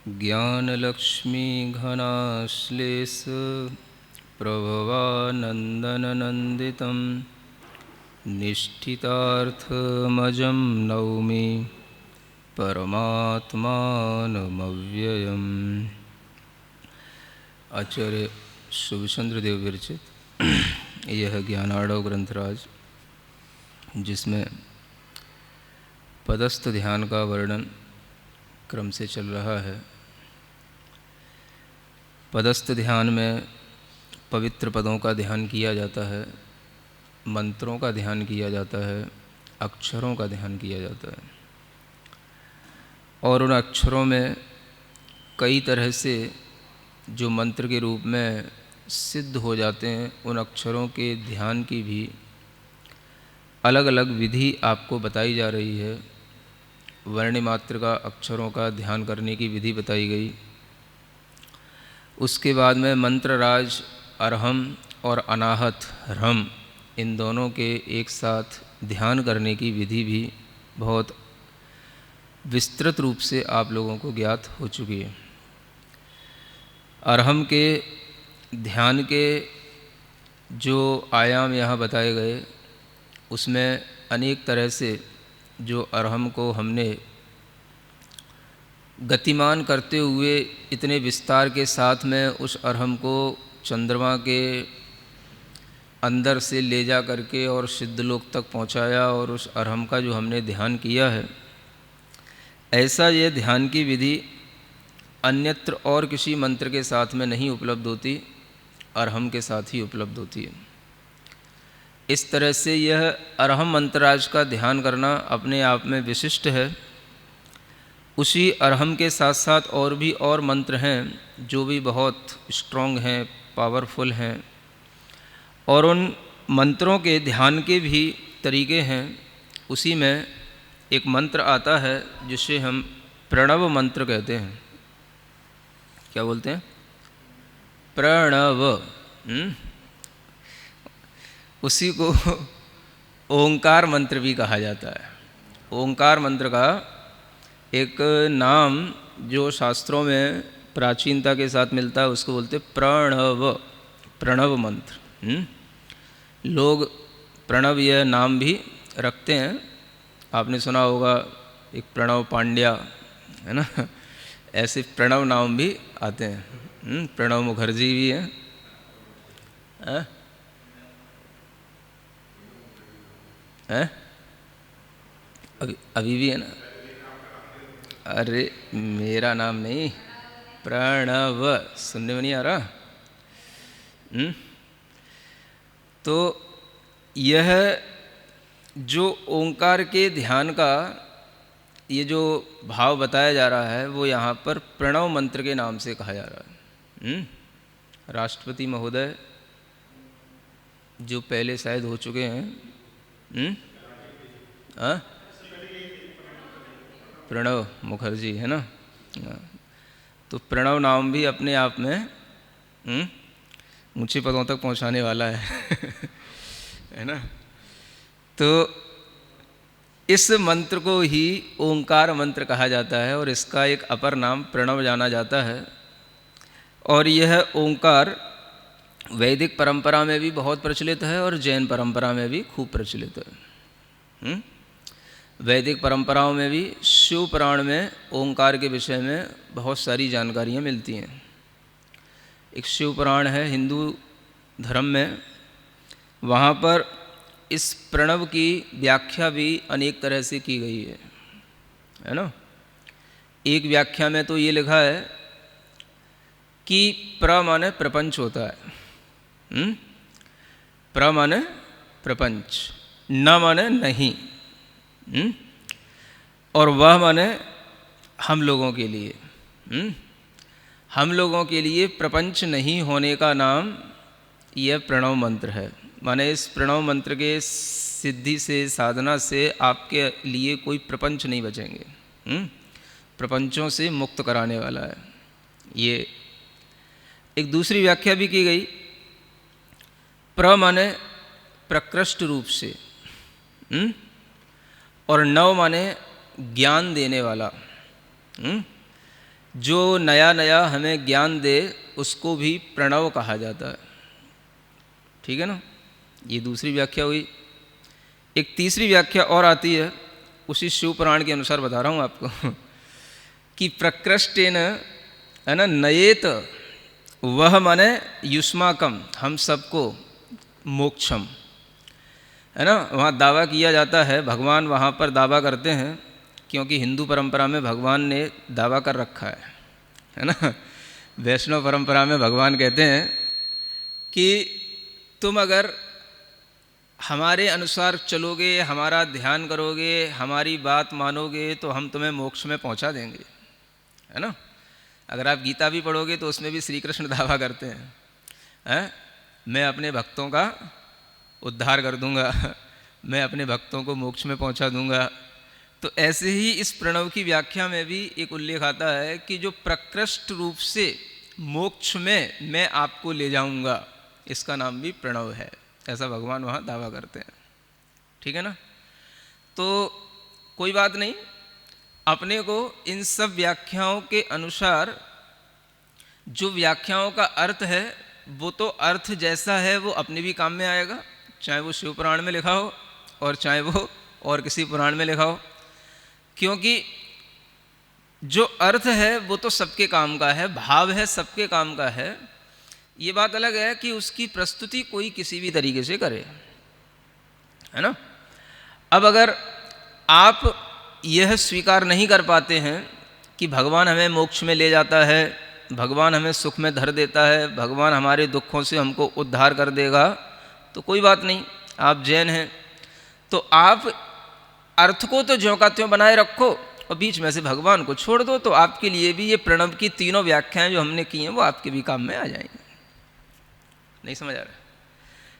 ज्ञानलक्ष्मी घनाश्लेष प्रभवानन्दननन्दितं निष्ठितार्थमजं नौमि परमात्मानमव्ययम्। आचार्य शुभचंद्र देव विरचित यह ज्ञानार्णव ग्रंथराज, जिसमें पदस्थ ध्यान का वर्णन क्रम से चल रहा है। पदस्थ ध्यान में पवित्र पदों का ध्यान किया जाता है, मंत्रों का ध्यान किया जाता है, अक्षरों का ध्यान किया जाता है। और उन अक्षरों में कई तरह से जो मंत्र के रूप में सिद्ध हो जाते हैं, उन अक्षरों के ध्यान की भी अलग अलग विधि आपको बताई जा रही है। वर्णमात्र का अक्षरों का ध्यान करने की विधि बताई गई। उसके बाद में मंत्रराज अर्हम और अनाहत ह्रम, इन दोनों के एक साथ ध्यान करने की विधि भी बहुत विस्तृत रूप से आप लोगों को ज्ञात हो चुकी है। अर्हम के ध्यान के जो आयाम यहाँ बताए गए, उसमें अनेक तरह से जो अर्हम को हमने गतिमान करते हुए इतने विस्तार के साथ में उस अर्हम को चंद्रमा के अंदर से ले जा करके और सिद्धलोक तक पहुंचाया, और उस अर्हम का जो हमने ध्यान किया है, ऐसा ये ध्यान की विधि अन्यत्र और किसी मंत्र के साथ में नहीं उपलब्ध होती, अर्हम के साथ ही उपलब्ध होती है। इस तरह से यह अर्हम मंत्रराज का ध्यान करना अपने आप में विशिष्ट है। उसी अर्हम के साथ साथ और मंत्र हैं जो भी बहुत स्ट्रॉन्ग हैं, पावरफुल हैं, और उन मंत्रों के ध्यान के भी तरीके हैं। उसी में एक मंत्र आता है जिसे हम प्रणव मंत्र कहते हैं। क्या बोलते हैं? प्रणव। उसी को ओंकार मंत्र भी कहा जाता है। ओंकार मंत्र का एक नाम जो शास्त्रों में प्राचीनता के साथ मिलता है, उसको बोलते प्रणव, प्रणव मंत्र। लोग प्रणव यह नाम भी रखते हैं। आपने सुना होगा एक प्रणव पांड्या, है ना, ऐसे प्रणव नाम भी आते हैं। प्रणव मुखर्जी भी हैं। अभी भी है ना? अरे मेरा नाम नहीं, प्रणव। सुनने में नहीं आ रहा? तो यह जो ओंकार के ध्यान का ये जो भाव बताया जा रहा है, वो यहाँ पर प्रणव मंत्र के नाम से कहा जा रहा है। राष्ट्रपति महोदय जो पहले शायद हो चुके हैं, प्रणव मुखर्जी, है ना। तो प्रणव नाम भी अपने आप में ऊंचे पदों तक पहुंचाने वाला है है ना। तो इस मंत्र को ही ओंकार मंत्र कहा जाता है, और इसका एक अपर नाम प्रणव जाना जाता है। और यह ओंकार वैदिक परंपरा में भी बहुत प्रचलित है और जैन परंपरा में भी खूब प्रचलित है। वैदिक परंपराओं में भी शिव पुराण में ओंकार के विषय में बहुत सारी जानकारियाँ मिलती हैं। एक शिव पुराण है हिंदू धर्म में, वहाँ पर इस प्रणव की व्याख्या भी अनेक तरह से की गई है ना। एक व्याख्या में तो ये लिखा है कि प्र माने प्रपंच होता है। प्र माने प्रपंच, न माने नहीं, और वह माने हम लोगों के लिए। हम लोगों के लिए प्रपंच नहीं होने का नाम यह प्रणव मंत्र है। माने इस प्रणव मंत्र के सिद्धि से, साधना से आपके लिए कोई प्रपंच नहीं बचेंगे। प्रपंचों से मुक्त कराने वाला है। ये एक दूसरी व्याख्या भी की गई। प्र माने प्रकृष्ट रूप से, और नव माने ज्ञान देने वाला। जो नया नया हमें ज्ञान दे उसको भी प्रणव कहा जाता है। ठीक है ना, ये दूसरी व्याख्या हुई। एक तीसरी व्याख्या और आती है, उसी शिव पुराण के अनुसार बता रहा हूँ आपको कि प्रकृष्टेन, है ना, नयेत, वह माने युष्माकम, हम सबको, मोक्षम, है ना। वहाँ दावा किया जाता है, भगवान वहाँ पर दावा करते हैं, क्योंकि हिंदू परंपरा में भगवान ने दावा कर रखा है ना। वैष्णव परंपरा में भगवान कहते हैं कि तुम अगर हमारे अनुसार चलोगे, हमारा ध्यान करोगे, हमारी बात मानोगे, तो हम तुम्हें मोक्ष में पहुंचा देंगे, है ना। अगर आप गीता भी पढ़ोगे तो उसमें भी श्री कृष्ण दावा करते हैं, मैं अपने भक्तों का उद्धार कर दूंगा, मैं अपने भक्तों को मोक्ष में पहुंचा दूंगा। तो ऐसे ही इस प्रणव की व्याख्या में भी एक उल्लेख आता है कि जो प्रकृष्ट रूप से मोक्ष में मैं आपको ले जाऊंगा, इसका नाम भी प्रणव है, ऐसा भगवान वहाँ दावा करते हैं। ठीक है ना। तो कोई बात नहीं, अपने को इन सब व्याख्याओं के अनुसार जो व्याख्याओं का अर्थ है वो तो अर्थ जैसा है वो अपने भी काम में आएगा, चाहे वो शिव पुराण में लिखा हो और चाहे वो और किसी पुराण में लिखा हो, क्योंकि जो अर्थ है वो तो सबके काम का है, भाव है सबके काम का है। ये बात अलग है कि उसकी प्रस्तुति कोई किसी भी तरीके से करे, है ना। अब अगर आप यह स्वीकार नहीं कर पाते हैं कि भगवान हमें मोक्ष में ले जाता है, भगवान हमें सुख में धर देता है, भगवान हमारे दुखों से हमको उद्धार कर देगा, तो कोई बात नहीं, आप जैन हैं तो आप अर्थ को तो ज्यों का त्यों बनाए रखो और बीच में से भगवान को छोड़ दो, तो आपके लिए भी ये प्रणव की तीनों व्याख्याएं जो हमने की हैं वो आपके भी काम में आ जाएंगी। नहीं समझ आ रहा।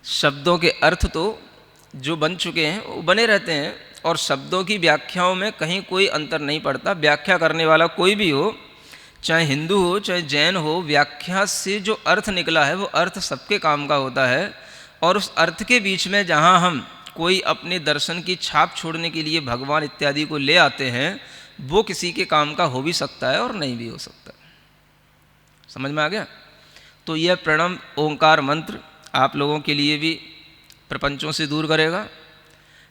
शब्दों के अर्थ तो जो बन चुके हैं वो बने रहते हैं और शब्दों की व्याख्याओं में कहीं कोई अंतर नहीं पड़ता। व्याख्या करने वाला कोई भी हो, चाहे हिंदू हो चाहे जैन हो, व्याख्या से जो अर्थ निकला है वो अर्थ सबके काम का होता है। और उस अर्थ के बीच में जहाँ हम कोई अपने दर्शन की छाप छोड़ने के लिए भगवान इत्यादि को ले आते हैं, वो किसी के काम का हो भी सकता है और नहीं भी हो सकता। समझ में आ गया। तो यह प्रणव ओंकार मंत्र आप लोगों के लिए भी प्रपंचों से दूर करेगा,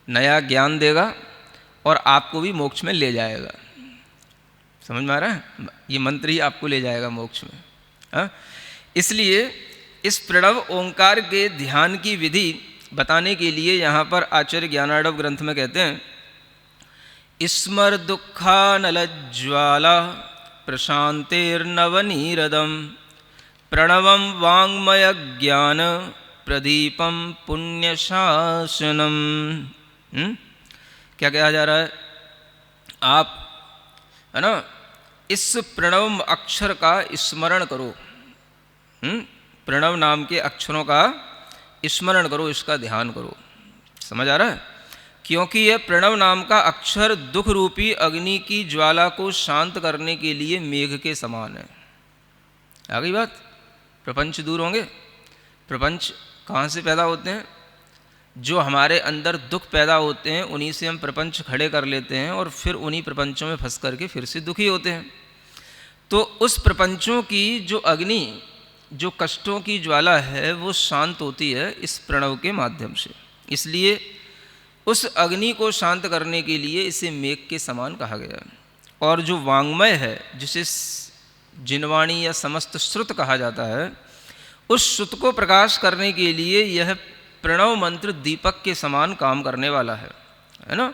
नया ज्ञान देगा और आपको भी मोक्ष में ले जाएगा। समझ में आ रहा है। ये मंत्र ही आपको ले जाएगा मोक्ष में। हाँ, इसलिए इस प्रणव ओंकार के ध्यान की विधि बताने के लिए यहाँ पर आचार्य ज्ञानार्णव ग्रंथ में कहते हैं, स्मर दुःखानलज्ज्वाला प्रशांतेर्नवनीरदम प्रणवम वाङ्मय ज्ञान प्रदीपम पुण्यशासनम। क्या कहा जा रहा है, आप, है ना, इस प्रणव अक्षर का स्मरण करो, प्रणव नाम के अक्षरों का स्मरण करो, इसका ध्यान करो। समझ आ रहा है। क्योंकि यह प्रणव नाम का अक्षर दुख रूपी अग्नि की ज्वाला को शांत करने के लिए मेघ के समान है। आ गई बात। प्रपंच दूर होंगे। प्रपंच कहाँ से पैदा होते हैं, जो हमारे अंदर दुख पैदा होते हैं उन्हीं से हम प्रपंच खड़े कर लेते हैं और फिर उन्हीं प्रपंचों में फंस करके फिर से दुखी होते हैं। तो उस प्रपंचों की जो अग्नि, जो कष्टों की ज्वाला है, वो शांत होती है इस प्रणव के माध्यम से। इसलिए उस अग्नि को शांत करने के लिए इसे मेघ के समान कहा गया है। और जो वाङ्मय है, जिसे जिनवाणी या समस्त श्रुत कहा जाता है, उस श्रुत को प्रकाश करने के लिए यह प्रणव मंत्र दीपक के समान काम करने वाला है ना।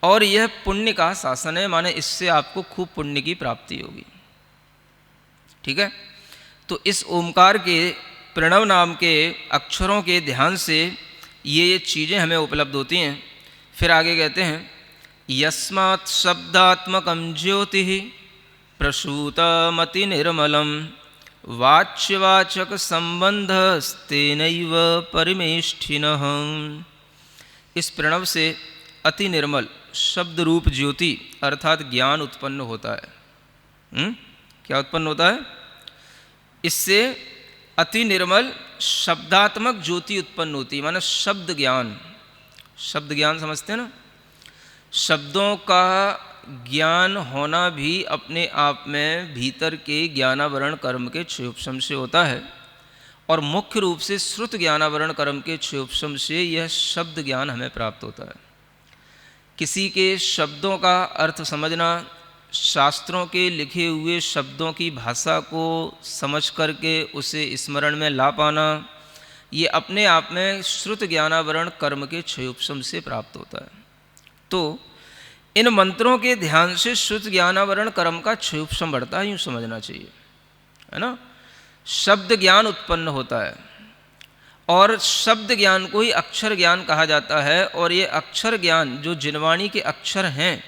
और यह पुण्य का शासन है, माने इससे आपको खूब पुण्य की प्राप्ति होगी। ठीक है। तो इस ओमकार के प्रणव नाम के अक्षरों के ध्यान से ये चीज़ें हमें उपलब्ध होती हैं। फिर आगे कहते हैं, यस्मात् शब्दात्मकं ज्योतिः प्रसूतमति निर्मलम वाच्यवाचक संबंधस्तेनैव परिमेष्ठिनः। इस प्रणव से अति निर्मल शब्द रूप ज्योति अर्थात ज्ञान उत्पन्न होता है। क्या उत्पन्न होता है? इससे अति निर्मल शब्दात्मक ज्योति उत्पन्न होती है, माने शब्द ज्ञान। शब्द ज्ञान समझते हैं ना। शब्दों का ज्ञान होना भी अपने आप में भीतर के ज्ञानावरण कर्म के क्षयोपशम से होता है, और मुख्य रूप से श्रुत ज्ञानावरण कर्म के क्षयोपशम से यह शब्द ज्ञान हमें प्राप्त होता है। किसी के शब्दों का अर्थ समझना, शास्त्रों के लिखे हुए शब्दों की भाषा को समझ करके उसे स्मरण में ला पाना, ये अपने आप में श्रुत ज्ञानावरण कर्म के क्षयोपशम से प्राप्त होता है। तो इन मंत्रों के ध्यान से श्रुत ज्ञानावरण कर्म का क्षयोपशम बढ़ता है, यूँ समझना चाहिए, है ना। शब्द ज्ञान उत्पन्न होता है, और शब्द ज्ञान को ही अक्षर ज्ञान कहा जाता है। और ये अक्षर ज्ञान जो जिनवाणी के अक्षर हैं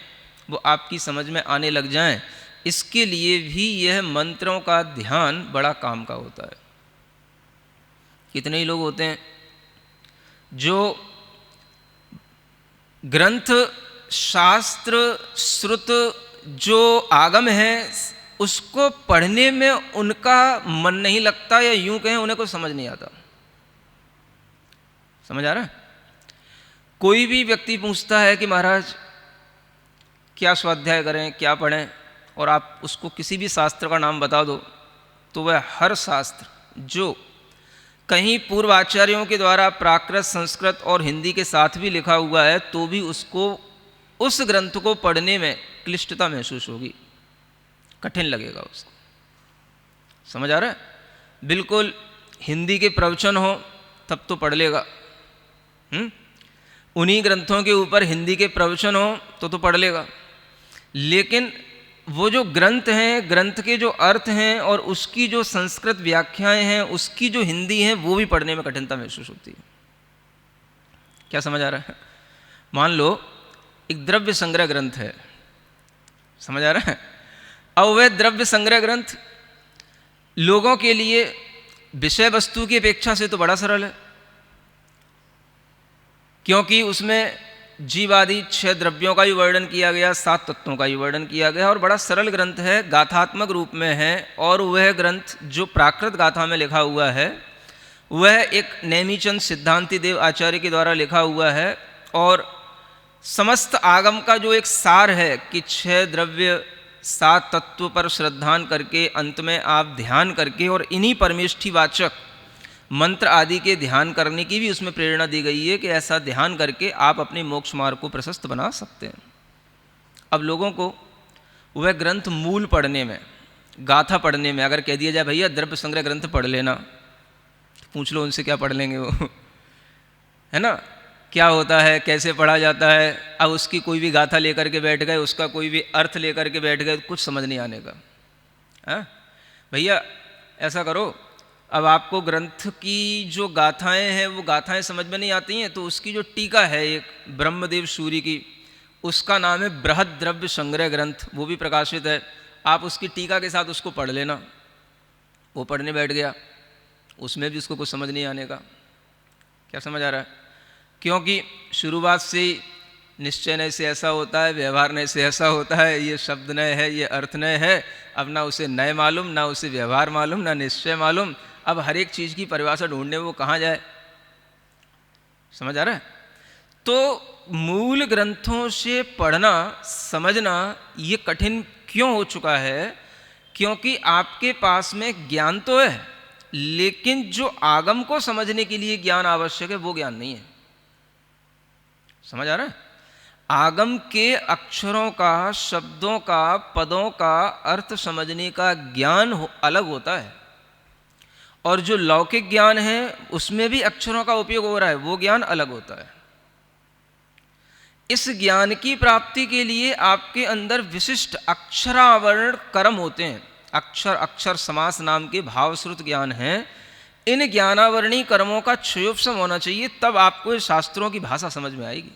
वो आपकी समझ में आने लग जाएं, इसके लिए भी यह मंत्रों का ध्यान बड़ा काम का होता है। कितने ही लोग होते हैं जो ग्रंथ, शास्त्र, श्रुत जो आगम है उसको पढ़ने में उनका मन नहीं लगता, या यूं कहें उन्हें कुछ समझ नहीं आता। समझ आ रहा है? कोई भी व्यक्ति पूछता है कि महाराज क्या स्वाध्याय करें, क्या पढ़ें, और आप उसको किसी भी शास्त्र का नाम बता दो, तो वह हर शास्त्र जो कहीं पूर्वाचार्यों के द्वारा प्राकृत, संस्कृत और हिंदी के साथ भी लिखा हुआ है, तो भी उसको उस ग्रंथ को पढ़ने में क्लिष्टता महसूस होगी, कठिन लगेगा उसको। समझ आ रहा है? बिल्कुल हिंदी के प्रवचन हो तब तो पढ़ लेगा, उन्हीं ग्रंथों के ऊपर हिंदी के प्रवचन हो तो पढ़ लेगा, लेकिन वो जो ग्रंथ हैं, ग्रंथ के जो अर्थ हैं और उसकी जो संस्कृत व्याख्याएं हैं, उसकी जो हिंदी है, वो भी पढ़ने में कठिनता महसूस होती है। क्या समझ आ रहा है? मान लो एक द्रव्य संग्रह ग्रंथ है, समझ आ रहा है? अब वह द्रव्य संग्रह ग्रंथ लोगों के लिए विषय वस्तु की अपेक्षा से तो बड़ा सरल है, क्योंकि उसमें जीवादि 6 द्रव्यों का ही वर्णन किया गया, 7 तत्वों का ही वर्णन किया गया, और बड़ा सरल ग्रंथ है, गाथात्मक रूप में है। और वह ग्रंथ जो प्राकृत गाथा में लिखा हुआ है वह एक नेमीचंद सिद्धांति देव आचार्य के द्वारा लिखा हुआ है, और समस्त आगम का जो एक सार है कि 6 द्रव्य 7 तत्व पर श्रद्धान करके अंत में आप ध्यान करके और इन्हीं परमेष्ठी वाचक मंत्र आदि के ध्यान करने की भी उसमें प्रेरणा दी गई है कि ऐसा ध्यान करके आप अपने मोक्ष मार्ग को प्रशस्त बना सकते हैं। अब लोगों को वह ग्रंथ मूल पढ़ने में, गाथा पढ़ने में अगर कह दिया जाए भैया द्रव्य संग्रह ग्रंथ पढ़ लेना, तो पूछ लो उनसे क्या पढ़ लेंगे वो, है ना, क्या होता है, कैसे पढ़ा जाता है। अब उसकी कोई भी गाथा लेकर के बैठ गए, उसका कोई भी अर्थ लेकर के बैठ गए, कुछ समझ नहीं आने का। हाँ भैया ऐसा करो, अब आपको ग्रंथ की जो गाथाएं हैं वो गाथाएं समझ में नहीं आती हैं, तो उसकी जो टीका है एक ब्रह्मदेव सूरी की, उसका नाम है बृहद द्रव्य संग्रह ग्रंथ, वो भी प्रकाशित है, आप उसकी टीका के साथ उसको पढ़ लेना। वो पढ़ने बैठ गया, उसमें भी उसको कुछ समझ नहीं आने का। क्या समझ आ रहा है? क्योंकि शुरुआत से ही निश्चय नय से ऐसा होता है, व्यवहार नय से ऐसा होता है, ये शब्द नय है, ये अर्थ नय है। अब ना उसे नय मालूम, ना उसे व्यवहार मालूम, ना निश्चय मालूम। अब हर एक चीज़ की परिभाषा ढूंढने वो कहाँ जाए? समझ आ रहा है? तो मूल ग्रंथों से पढ़ना, समझना ये कठिन क्यों हो चुका है? क्योंकि आपके पास में ज्ञान तो है, लेकिन जो आगम को समझने के लिए ज्ञान आवश्यक है वो ज्ञान नहीं है। समझ आ रहा है? आगम के अक्षरों का, शब्दों का, पदों का अर्थ समझने का ज्ञान अलग होता है, और जो लौकिक ज्ञान है उसमें भी अक्षरों का उपयोग हो रहा है, वो ज्ञान अलग होता है। इस ज्ञान की प्राप्ति के लिए आपके अंदर विशिष्ट अक्षरावरण कर्म होते हैं। अक्षर अक्षर समास नाम के भावश्रुत ज्ञान हैं। इन ज्ञानावरणी कर्मों का क्षयोपशम होना चाहिए, तब आपको शास्त्रों की भाषा समझ में आएगी।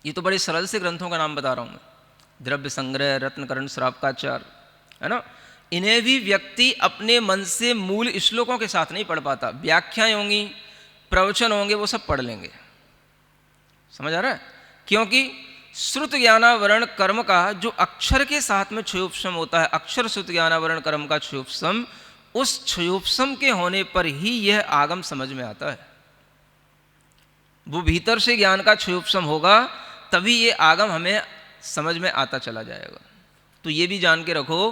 ये तो बड़े सरल से ग्रंथों का नाम बता रहा हूं मैं, द्रव्य संग्रह, रत्नकरण, श्रावकाचार, है ना। इन्हें भी व्यक्ति अपने मन से मूल श्लोकों के साथ नहीं पढ़ पाता। व्याख्याएं होंगी, प्रवचन होंगे, वो सब पढ़ लेंगे। समझ आ रहा है? क्योंकि श्रुत ज्ञानावरण कर्म का जो अक्षर के साथ में क्षयोपशम होता है, अक्षर श्रुत ज्ञानावरण कर्म का क्षयोपशम, उस क्षयोपशम के होने पर ही यह आगम समझ में आता है। वो भीतर से ज्ञान का क्षयोपशम होगा, तभी ये आगम हमें समझ में आता चला जाएगा। तो ये भी जान के रखो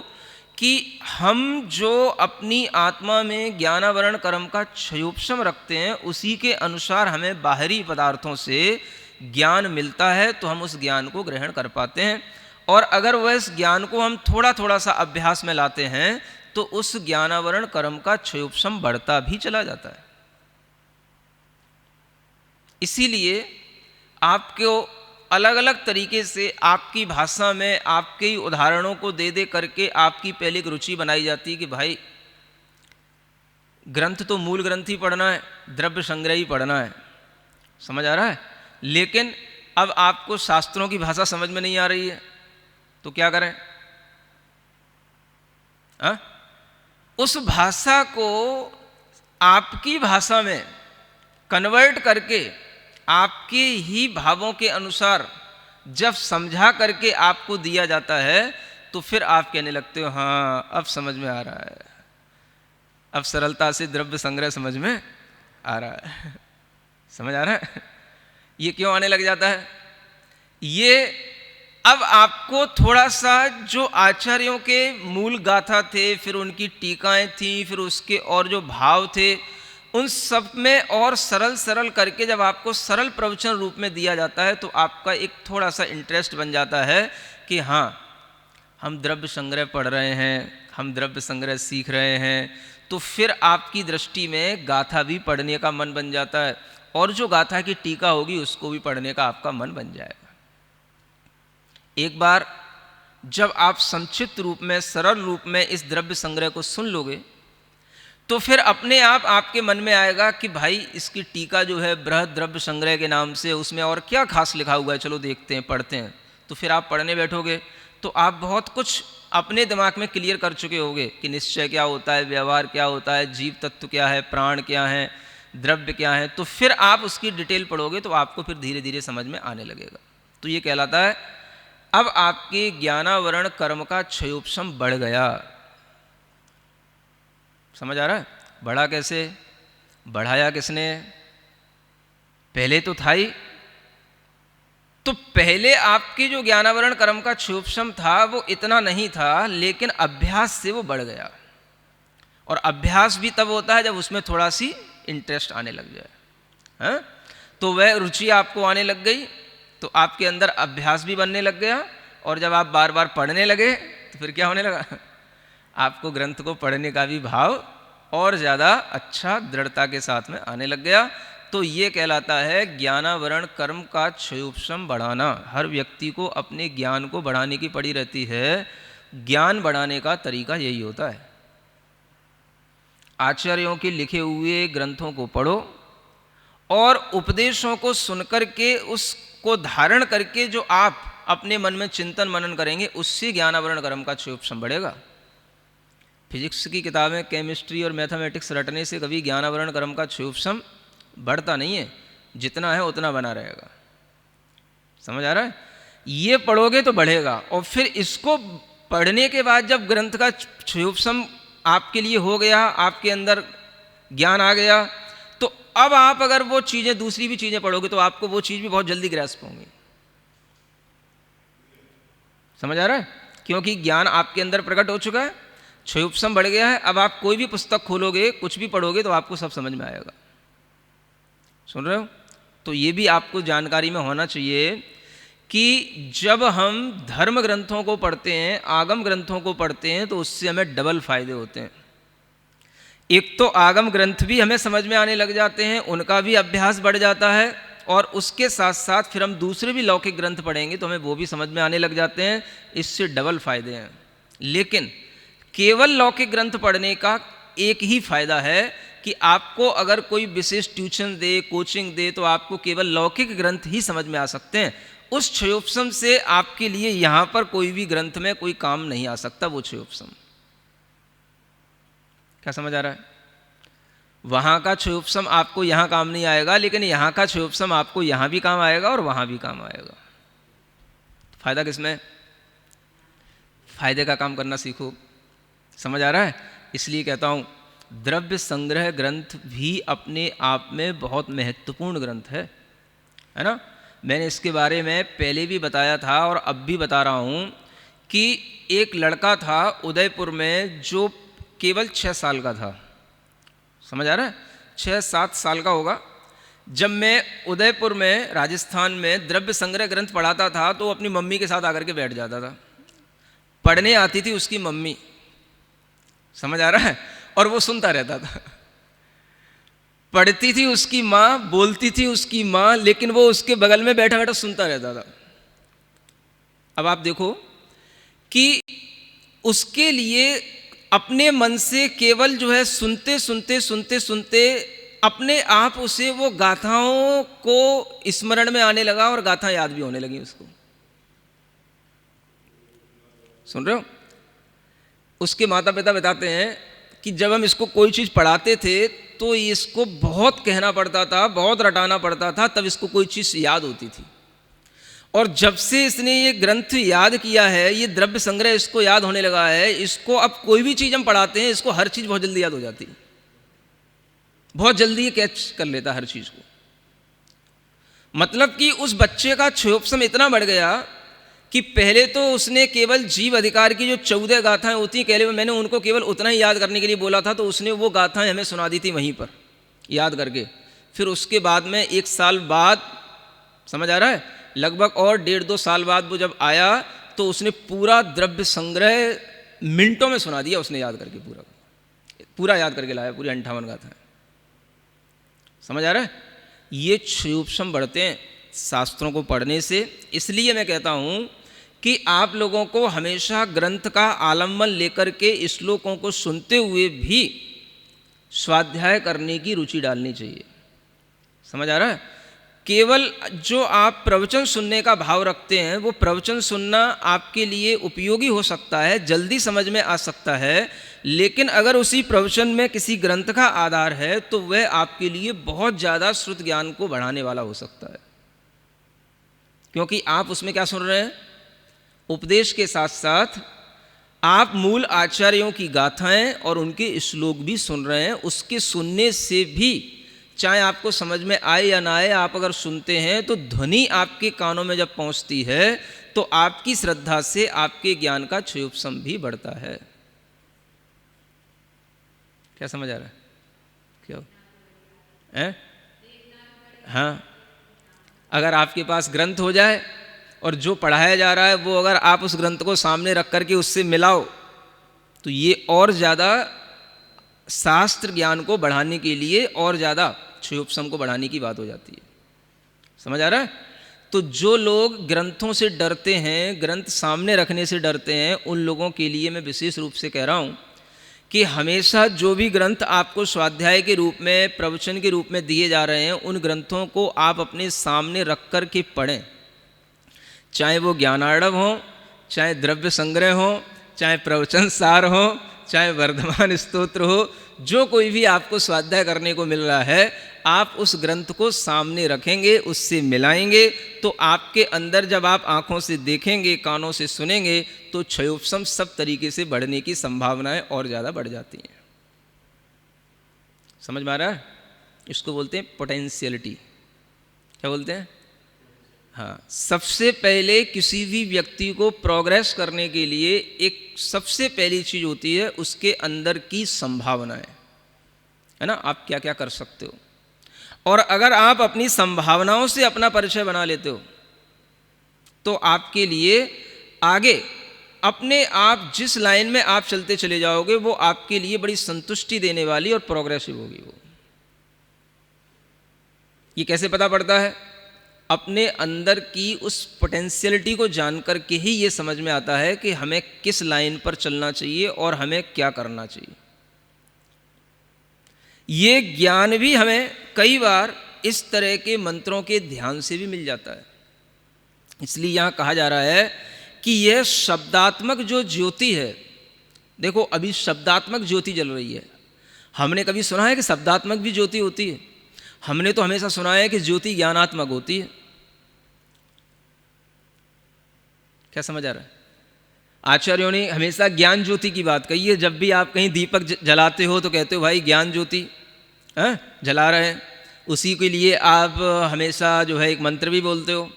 कि हम जो अपनी आत्मा में ज्ञानावरण कर्म का क्षयोपशम रखते हैं, उसी के अनुसार हमें बाहरी पदार्थों से ज्ञान मिलता है, तो हम उस ज्ञान को ग्रहण कर पाते हैं। और अगर वह इस ज्ञान को हम थोड़ा थोड़ा सा अभ्यास में लाते हैं तो उस ज्ञानावरण कर्म का क्षयोपशम बढ़ता भी चला जाता है। इसीलिए आपको अलग अलग तरीके से आपकी भाषा में आपके ही उदाहरणों को दे दे करके आपकी पहले एक रुचि बनाई जाती है कि भाई ग्रंथ तो मूल ग्रंथ ही पढ़ना है, द्रव्य संग्रह ही पढ़ना है। समझ आ रहा है? लेकिन अब आपको शास्त्रों की भाषा समझ में नहीं आ रही है, तो क्या करें? उस भाषा को आपकी भाषा में कन्वर्ट करके आपके ही भावों के अनुसार जब समझा करके आपको दिया जाता है, तो फिर आप कहने लगते हो हाँ अब समझ में आ रहा है, अब सरलता से द्रव्य संग्रह समझ में आ रहा है। समझ आ रहा है? ये क्यों आने लग जाता है? ये अब आपको थोड़ा सा जो आचार्यों के मूल गाथा थे, फिर उनकी टीकाएं थी, फिर उसके और जो भाव थे, उन सब में और सरल सरल करके जब आपको सरल प्रवचन रूप में दिया जाता है, तो आपका एक थोड़ा सा इंटरेस्ट बन जाता है कि हाँ हम द्रव्य संग्रह पढ़ रहे हैं, हम द्रव्य संग्रह सीख रहे हैं। तो फिर आपकी दृष्टि में गाथा भी पढ़ने का मन बन जाता है, और जो गाथा की टीका होगी उसको भी पढ़ने का आपका मन बन जाएगा। एक बार जब आप संक्षिप्त रूप में, सरल रूप में इस द्रव्य संग्रह को सुन लोगे, तो फिर अपने आप आपके मन में आएगा कि भाई इसकी टीका जो है बृहद द्रव्य संग्रह के नाम से, उसमें और क्या खास लिखा हुआ है, चलो देखते हैं, पढ़ते हैं। तो फिर आप पढ़ने बैठोगे तो आप बहुत कुछ अपने दिमाग में क्लियर कर चुके होगे कि निश्चय क्या होता है, व्यवहार क्या होता है, जीव तत्व क्या है, प्राण क्या है, द्रव्य क्या है। तो फिर आप उसकी डिटेल पढ़ोगे तो आपको फिर धीरे धीरे समझ में आने लगेगा। तो ये कहलाता है अब आपके ज्ञानावरण कर्म का क्षयोपशम बढ़ गया। समझ आ रहा है? बढ़ा कैसे? बढ़ाया किसने? पहले तो था ही। तो पहले आपके जो ज्ञानावरण कर्म का क्षयोपशम था वो इतना नहीं था, लेकिन अभ्यास से वो बढ़ गया। और अभ्यास भी तब होता है जब उसमें थोड़ा सी इंटरेस्ट आने लग जाए। हाँ? तो वह रुचि आपको आने लग गई, तो आपके अंदर अभ्यास भी बनने लग गया। और जब आप बार बार पढ़ने लगे तो फिर क्या होने लगा? आपको ग्रंथ को पढ़ने का भी भाव और ज़्यादा अच्छा दृढ़ता के साथ में आने लग गया। तो ये कहलाता है ज्ञानावरण कर्म का क्षयोपशम बढ़ाना। हर व्यक्ति को अपने ज्ञान को बढ़ाने की पड़ी रहती है। ज्ञान बढ़ाने का तरीका यही होता है। आचार्यों के लिखे हुए ग्रंथों को पढ़ो और उपदेशों को सुनकर के उसको धारण करके जो आप अपने मन में चिंतन मनन करेंगे, उससे ज्ञानावरण कर्म का क्षयोपशम बढ़ेगा। फिजिक्स की किताबें, केमिस्ट्री और मैथमेटिक्स रटने से कभी ज्ञानावरण कर्म का क्षयोपशम बढ़ता नहीं है, जितना है उतना बना रहेगा। समझ आ रहा है? ये पढ़ोगे तो बढ़ेगा। और फिर इसको पढ़ने के बाद जब ग्रंथ का क्षयोपशम आपके लिए हो गया, आपके अंदर ज्ञान आ गया, तो अब आप अगर वो चीज़ें, दूसरी भी चीज़ें पढ़ोगे तो आपको वो चीज़ भी बहुत जल्दी ग्रैस्प होंगी। समझ आ रहा है? क्योंकि ज्ञान आपके अंदर प्रकट हो चुका है, क्षयोपशम बढ़ गया है। अब आप कोई भी पुस्तक खोलोगे, कुछ भी पढ़ोगे तो आपको सब समझ में आएगा। सुन रहे हो? तो ये भी आपको जानकारी में होना चाहिए कि जब हम धर्म ग्रंथों को पढ़ते हैं, आगम ग्रंथों को पढ़ते हैं, तो उससे हमें डबल फायदे होते हैं। एक तो आगम ग्रंथ भी हमें समझ में आने लग जाते हैं, उनका भी अभ्यास बढ़ जाता है, और उसके साथ साथ फिर हम दूसरे भी लौकिक ग्रंथ पढ़ेंगे तो हमें वो भी समझ में आने लग जाते हैं। इससे डबल फायदे हैं। लेकिन केवल लौकिक ग्रंथ पढ़ने का एक ही फायदा है कि आपको अगर कोई विशेष ट्यूशन दे, कोचिंग दे, तो आपको केवल लौकिक ग्रंथ ही समझ में आ सकते हैं। उस क्षयोपशम से आपके लिए यहाँ पर कोई भी ग्रंथ में कोई काम नहीं आ सकता। वो क्षयोपशम, क्या समझ आ रहा है? वहाँ का क्षयोपशम आपको यहाँ काम नहीं आएगा, लेकिन यहाँ का क्षयोपशम आपको यहाँ भी काम आएगा और वहाँ भी काम आएगा। फायदा किसमें? फायदे का काम करना सीखो। समझ आ रहा है? इसलिए कहता हूँ द्रव्य संग्रह ग्रंथ भी अपने आप में बहुत महत्वपूर्ण ग्रंथ है ना? मैंने इसके बारे में पहले भी बताया था और अब भी बता रहा हूँ कि एक लड़का था उदयपुर में जो केवल 6 साल का था। समझ आ रहा है? 6-7 साल का होगा। जब मैं उदयपुर में राजस्थान में द्रव्य संग्रह ग्रंथ पढ़ाता था तो वो अपनी मम्मी के साथ आकर के बैठ जाता था। पढ़ने आती थी उसकी मम्मी, समझ आ रहा है, और वो सुनता रहता था। पढ़ती थी उसकी माँ, बोलती थी उसकी माँ, लेकिन वो उसके बगल में बैठा बैठा सुनता रहता था। अब आप देखो कि उसके लिए अपने मन से केवल जो है सुनते सुनते सुनते सुनते अपने आप उसे वो गाथाओं को स्मरण में आने लगा और गाथा याद भी होने लगी उसको। सुन रहे हो? उसके माता पिता बताते हैं कि जब हम इसको कोई चीज़ पढ़ाते थे तो इसको बहुत कहना पड़ता था, बहुत रटाना पड़ता था, तब इसको कोई चीज़ याद होती थी। और जब से इसने ये ग्रंथ याद किया है, ये द्रव्य संग्रह इसको याद होने लगा है, इसको अब कोई भी चीज़ हम पढ़ाते हैं, इसको हर चीज़ बहुत जल्दी याद हो जाती है, बहुत जल्दी ये कैच कर लेता हर चीज़ को। मतलब कि उस बच्चे का क्षयोपशम इतना बढ़ गया कि पहले तो उसने केवल जीव अधिकार की जो 14 गाथाएं होती हैं, केवल मैंने उनको केवल उतना ही याद करने के लिए बोला था, तो उसने वो गाथाएं हमें सुना दी थी वहीं पर याद करके। फिर उसके बाद में 1 साल बाद, समझ आ रहा है, लगभग और 1.5-2 साल बाद वो जब आया तो उसने पूरा द्रव्य संग्रह मिनटों में सुना दिया, उसने याद करके पूरा याद करके लाया, पूरी 58 गाथाएं। समझ आ रहा है? ये क्षयोपशम बढ़ते हैं शास्त्रों को पढ़ने से। इसलिए मैं कहता हूँ कि आप लोगों को हमेशा ग्रंथ का आलम्बन लेकर के श्लोकों को सुनते हुए भी स्वाध्याय करने की रुचि डालनी चाहिए। समझ आ रहा है? केवल जो आप प्रवचन सुनने का भाव रखते हैं, वो प्रवचन सुनना आपके लिए उपयोगी हो सकता है, जल्दी समझ में आ सकता है, लेकिन अगर उसी प्रवचन में किसी ग्रंथ का आधार है तो वह आपके लिए बहुत ज़्यादा श्रुत ज्ञान को बढ़ाने वाला हो सकता है। क्योंकि आप उसमें क्या सुन रहे हैं? उपदेश के साथ साथ आप मूल आचार्यों की गाथाएं और उनके श्लोक भी सुन रहे हैं। उसके सुनने से भी, चाहे आपको समझ में आए या ना आए, आप अगर सुनते हैं तो ध्वनि आपके कानों में जब पहुंचती है तो आपकी श्रद्धा से आपके ज्ञान का क्षयोपशम भी बढ़ता है। क्या समझ आ रहा है? क्यों है? हाँ, अगर आपके पास ग्रंथ हो जाए और जो पढ़ाया जा रहा है वो अगर आप उस ग्रंथ को सामने रख करके उससे मिलाओ तो ये और ज़्यादा शास्त्र ज्ञान को बढ़ाने के लिए और ज़्यादा क्षयोपशम को बढ़ाने की बात हो जाती है। समझ आ रहा है? तो जो लोग ग्रंथों से डरते हैं, ग्रंथ सामने रखने से डरते हैं, उन लोगों के लिए मैं विशेष रूप से कह रहा हूँ कि हमेशा जो भी ग्रंथ आपको स्वाध्याय के रूप में, प्रवचन के रूप में दिए जा रहे हैं, उन ग्रंथों को आप अपने सामने रख कर के पढ़ें। चाहे वो ज्ञानार्णव हो, चाहे द्रव्य संग्रह हो, चाहे प्रवचन सार हो, चाहे वर्धमान स्तोत्र हो, जो कोई भी आपको स्वाध्याय करने को मिल रहा है, आप उस ग्रंथ को सामने रखेंगे, उससे मिलाएंगे, तो आपके अंदर जब आप आँखों से देखेंगे, कानों से सुनेंगे, तो क्षयोपशम सब तरीके से बढ़ने की संभावनाएं और ज़्यादा बढ़ जाती हैं। समझ में आ रहा है? इसको बोलते हैं पोटेंशियलिटी। क्या बोलते हैं? हाँ, सबसे पहले किसी भी व्यक्ति को प्रोग्रेस करने के लिए एक सबसे पहली चीज़ होती है उसके अंदर की संभावनाएं, है ना? आप क्या क्या कर सकते हो, और अगर आप अपनी संभावनाओं से अपना परिचय बना लेते हो तो आपके लिए आगे अपने आप जिस लाइन में आप चलते चले जाओगे वो आपके लिए बड़ी संतुष्टि देने वाली और प्रोग्रेसिव होगी। वो ये कैसे पता पड़ता है? अपने अंदर की उस पोटेंशियलिटी को जानकर के ही ये समझ में आता है कि हमें किस लाइन पर चलना चाहिए और हमें क्या करना चाहिए। ये ज्ञान भी हमें कई बार इस तरह के मंत्रों के ध्यान से भी मिल जाता है। इसलिए यहाँ कहा जा रहा है कि यह शब्दात्मक जो ज्योति है, देखो अभी शब्दात्मक ज्योति जल रही है। हमने कभी सुना है कि शब्दात्मक भी ज्योति होती है? हमने तो हमेशा सुना है कि ज्योति ज्ञानात्मक होती है। क्या समझ आ रहा है? आचार्यों ने हमेशा ज्ञान ज्योति की बात कही है। जब भी आप कहीं दीपक जलाते हो तो कहते हो भाई ज्ञान ज्योति जला रहे हैं। उसी के लिए आप हमेशा जो है एक मंत्र भी बोलते हो।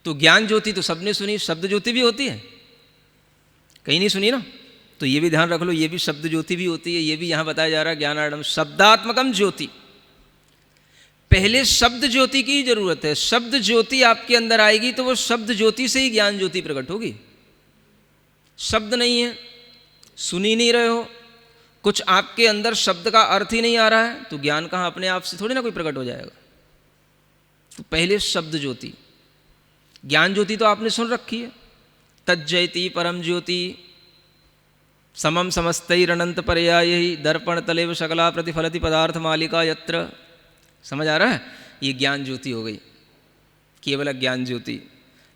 तो ज्ञान ज्योति तो सबने सुनी, शब्द ज्योति भी होती है, कहीं नहीं सुनी ना? तो ये भी ध्यान रख लो, ये भी शब्द ज्योति भी होती है, ये भी यहाँ बताया जा रहा है ज्ञानार्णव शब्दात्मकम ज्योति। पहले शब्द ज्योति की जरूरत है। शब्द ज्योति आपके अंदर आएगी तो वो शब्द ज्योति से ही ज्ञान ज्योति प्रकट होगी। शब्द नहीं है, सुन ही नहीं रहे हो, कुछ आपके अंदर शब्द का अर्थ ही नहीं आ रहा है, तो ज्ञान कहाँ अपने आप से थोड़ी ना कोई प्रकट हो जाएगा। तो पहले शब्द ज्योति। ज्ञान ज्योति तो आपने सुन रखी है, तज्जयति परम ज्योति समम समस्तैरनंत पर्यायैः दर्पण तलेव शकला प्रतिफलति पदार्थ मालिका यत्र। समझ आ रहा है? ये ज्ञान ज्योति हो गई, केवल ज्ञान ज्योति।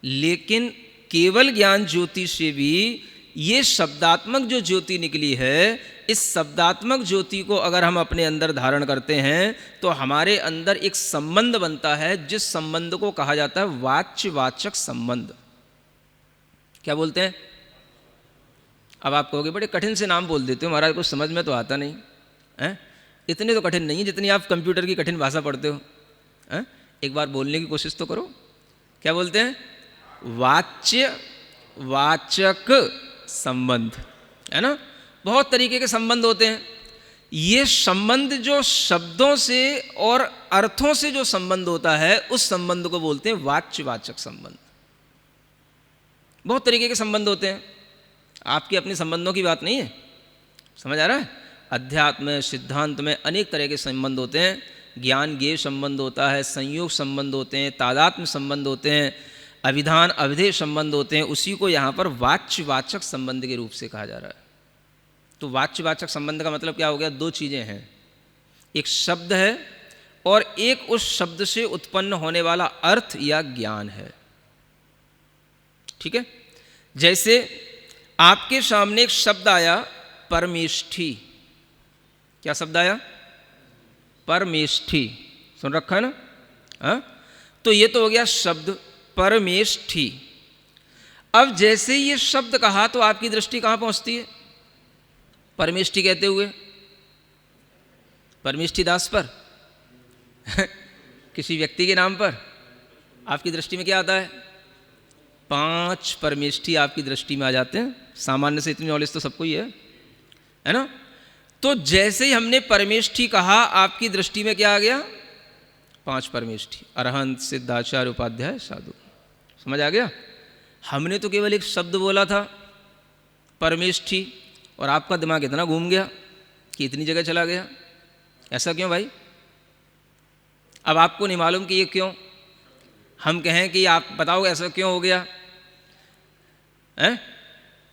लेकिन केवल ज्ञान ज्योति से भी ये शब्दात्मक जो ज्योति निकली है, इस शब्दात्मक ज्योति को अगर हम अपने अंदर धारण करते हैं तो हमारे अंदर एक संबंध बनता है, जिस संबंध को कहा जाता है वाच्यवाचक संबंध। क्या बोलते हैं? अब आप कहोगे बड़े कठिन से नाम बोल देते हो महाराज, कुछ समझ में तो आता नहीं है। इतने तो कठिन नहीं है जितनी आप कंप्यूटर की कठिन भाषा पढ़ते हो है? एक बार बोलने की कोशिश तो करो। क्या बोलते हैं? वाच्य वाचक संबंध, है ना? बहुत तरीके के संबंध होते हैं। ये संबंध जो शब्दों से और अर्थों से जो संबंध होता है, उस संबंध को बोलते हैं वाच्यवाचक संबंध। बहुत तरीके के संबंध होते हैं, आपकी अपने संबंधों की बात नहीं है। समझ आ रहा है? अध्यात्म में, सिद्धांत में अनेक तरह के संबंध होते हैं। ज्ञान ज्ञेय संबंध होता है, संयोग संबंध होते हैं, तादात्म्य संबंध होते हैं, अभिधान अभिधेय संबंध होते हैं। उसी को यहाँ पर वाच्यवाचक संबंध के रूप से कहा जा रहा है। तो वाच्यवाचक संबंध का मतलब क्या हो गया? दो चीज़ें हैं, एक शब्द है और एक उस शब्द से उत्पन्न होने वाला अर्थ या ज्ञान है। ठीक है? जैसे आपके सामने एक शब्द आया परमेष्ठी। क्या शब्द आया? परमेष्ठी। सुन रखा है ना? हाँ, तो ये तो हो गया शब्द परमेष्ठी। अब जैसे ये शब्द कहा तो आपकी दृष्टि कहाँ पहुँचती है? परमेष्ठी कहते हुए परमेष्ठी दास पर किसी व्यक्ति के नाम पर आपकी दृष्टि में क्या आता है? 5 परमेष्ठी आपकी दृष्टि में आ जाते हैं। सामान्य से इतनी नॉलेज तो सबको ही है ना? तो जैसे ही हमने परमेष्ठी कहा, आपकी दृष्टि में क्या आ गया? 5 परमेष्ठी, अरहंत, सिद्धाचार्य, उपाध्याय, साधु। समझ आ गया? हमने तो केवल एक शब्द बोला था परमेष्ठी, और आपका दिमाग इतना घूम गया कि इतनी जगह चला गया। ऐसा क्यों भाई? अब आपको नहीं मालूम कि ये क्यों। हम कहें कि आप बताओ ऐसा क्यों हो गया है?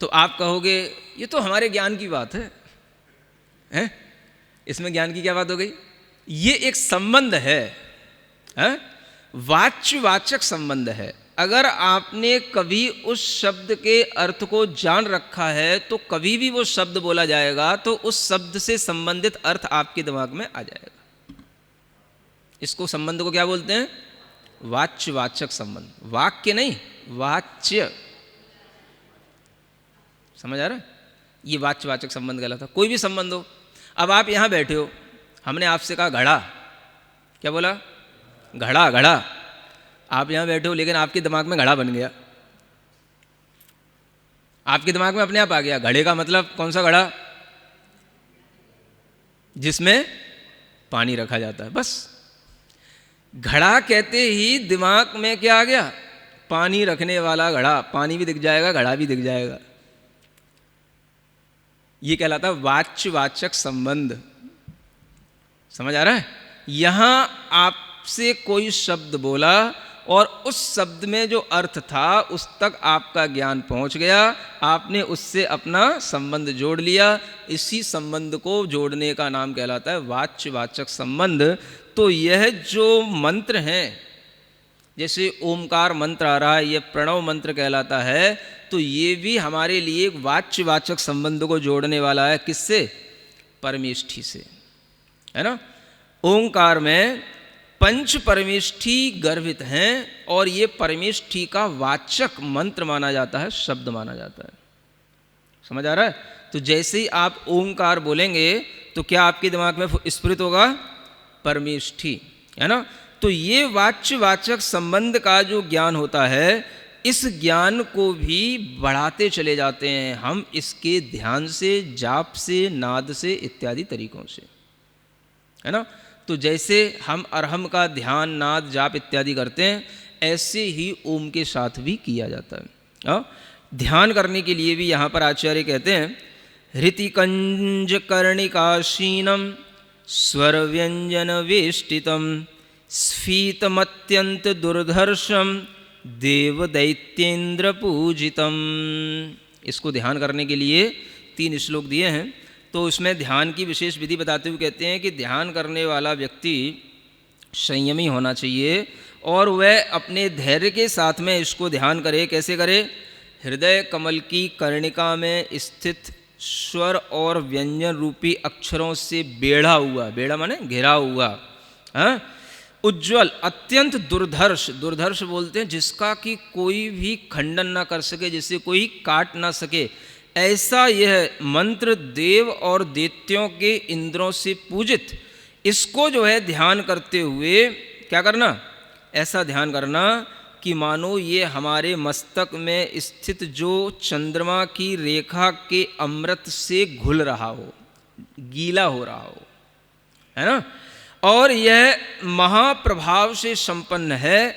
तो आप कहोगे ये तो हमारे ज्ञान की बात है, हैं? इसमें ज्ञान की क्या बात हो गई? ये एक संबंध है, वाच्यवाचक संबंध है। अगर आपने कभी उस शब्द के अर्थ को जान रखा है तो कभी भी वो शब्द बोला जाएगा तो उस शब्द से संबंधित अर्थ आपके दिमाग में आ जाएगा। इसको संबंध को क्या बोलते हैं? वाच्यवाचक संबंध। वाक्य नहीं, वाच्य। समझ आ रहा है? ये वाच्यवाचक संबंध कहलाता है। कोई भी संबंध हो। अब आप यहाँ बैठे हो, हमने आपसे कहा घड़ा। क्या बोला? घड़ा, घड़ा। आप यहाँ बैठे हो लेकिन आपके दिमाग में घड़ा बन गया। आपके दिमाग में अपने आप आ गया। घड़े का मतलब कौन सा घड़ा? जिसमें पानी रखा जाता है। बस घड़ा कहते ही दिमाग में क्या आ गया? पानी रखने वाला घड़ा। पानी भी दिख जाएगा, घड़ा भी दिख जाएगा। ये कहलाता है वाच्यवाचक संबंध। समझ आ रहा है? यहां आपसे कोई शब्द बोला और उस शब्द में जो अर्थ था उस तक आपका ज्ञान पहुंच गया, आपने उससे अपना संबंध जोड़ लिया। इसी संबंध को जोड़ने का नाम कहलाता है वाच्यवाचक संबंध। तो यह जो मंत्र हैं, जैसे ओमकार मंत्र आ रहा है, यह प्रणव मंत्र कहलाता है, तो ये भी हमारे लिए एक वाच्यवाचक संबंध को जोड़ने वाला है। किससे? परमेष्ठी से, है ना? ओंकार में 5 परमेष्ठी गर्भित हैं और ये परमेष्ठी का वाचक मंत्र माना जाता है, शब्द माना जाता है। समझ आ रहा है? तो जैसे ही आप ओंकार बोलेंगे तो क्या आपके दिमाग में स्फुरित होगा? परमेष्ठी। है ना। तो ये वाच्यवाचक संबंध का जो ज्ञान होता है, इस ज्ञान को भी बढ़ाते चले जाते हैं हम इसके ध्यान से, जाप से, नाद से इत्यादि तरीकों से, है ना। तो जैसे हम अरहम का ध्यान, नाद, जाप इत्यादि करते हैं, ऐसे ही ओम के साथ भी किया जाता है। ध्यान करने के लिए भी यहाँ पर आचार्य कहते हैं, हृतिकंज कर्णिकाशीनम स्वर व्यंजन वेष्टितम स्फीतमत्यंत दुर्धर्षम देव दैत्येंद्र पूजितम। इसको ध्यान करने के लिए 3 श्लोक दिए हैं। तो उसमें ध्यान की विशेष विधि बताते हुए कहते हैं कि ध्यान करने वाला व्यक्ति संयमी होना चाहिए और वह अपने धैर्य के साथ में इसको ध्यान करे। कैसे करे? हृदय कमल की कर्णिका में स्थित स्वर और व्यंजन रूपी अक्षरों से बेढ़ा हुआ, बेढ़ा माने घेरा हुआ, उज्ज्वल, अत्यंत दुर्धर्ष, दुर्धर्ष बोलते हैं जिसका कि कोई भी खंडन ना कर सके, जिसे कोई काट ना सके, ऐसा यह मंत्र देव और दैत्यों के इंद्रों से पूजित, इसको जो है ध्यान करते हुए क्या करना? ऐसा ध्यान करना कि मानो ये हमारे मस्तक में स्थित जो चंद्रमा की रेखा के अमृत से घुल रहा हो, गीला हो रहा हो, है ना। और यह महाप्रभाव से संपन्न है,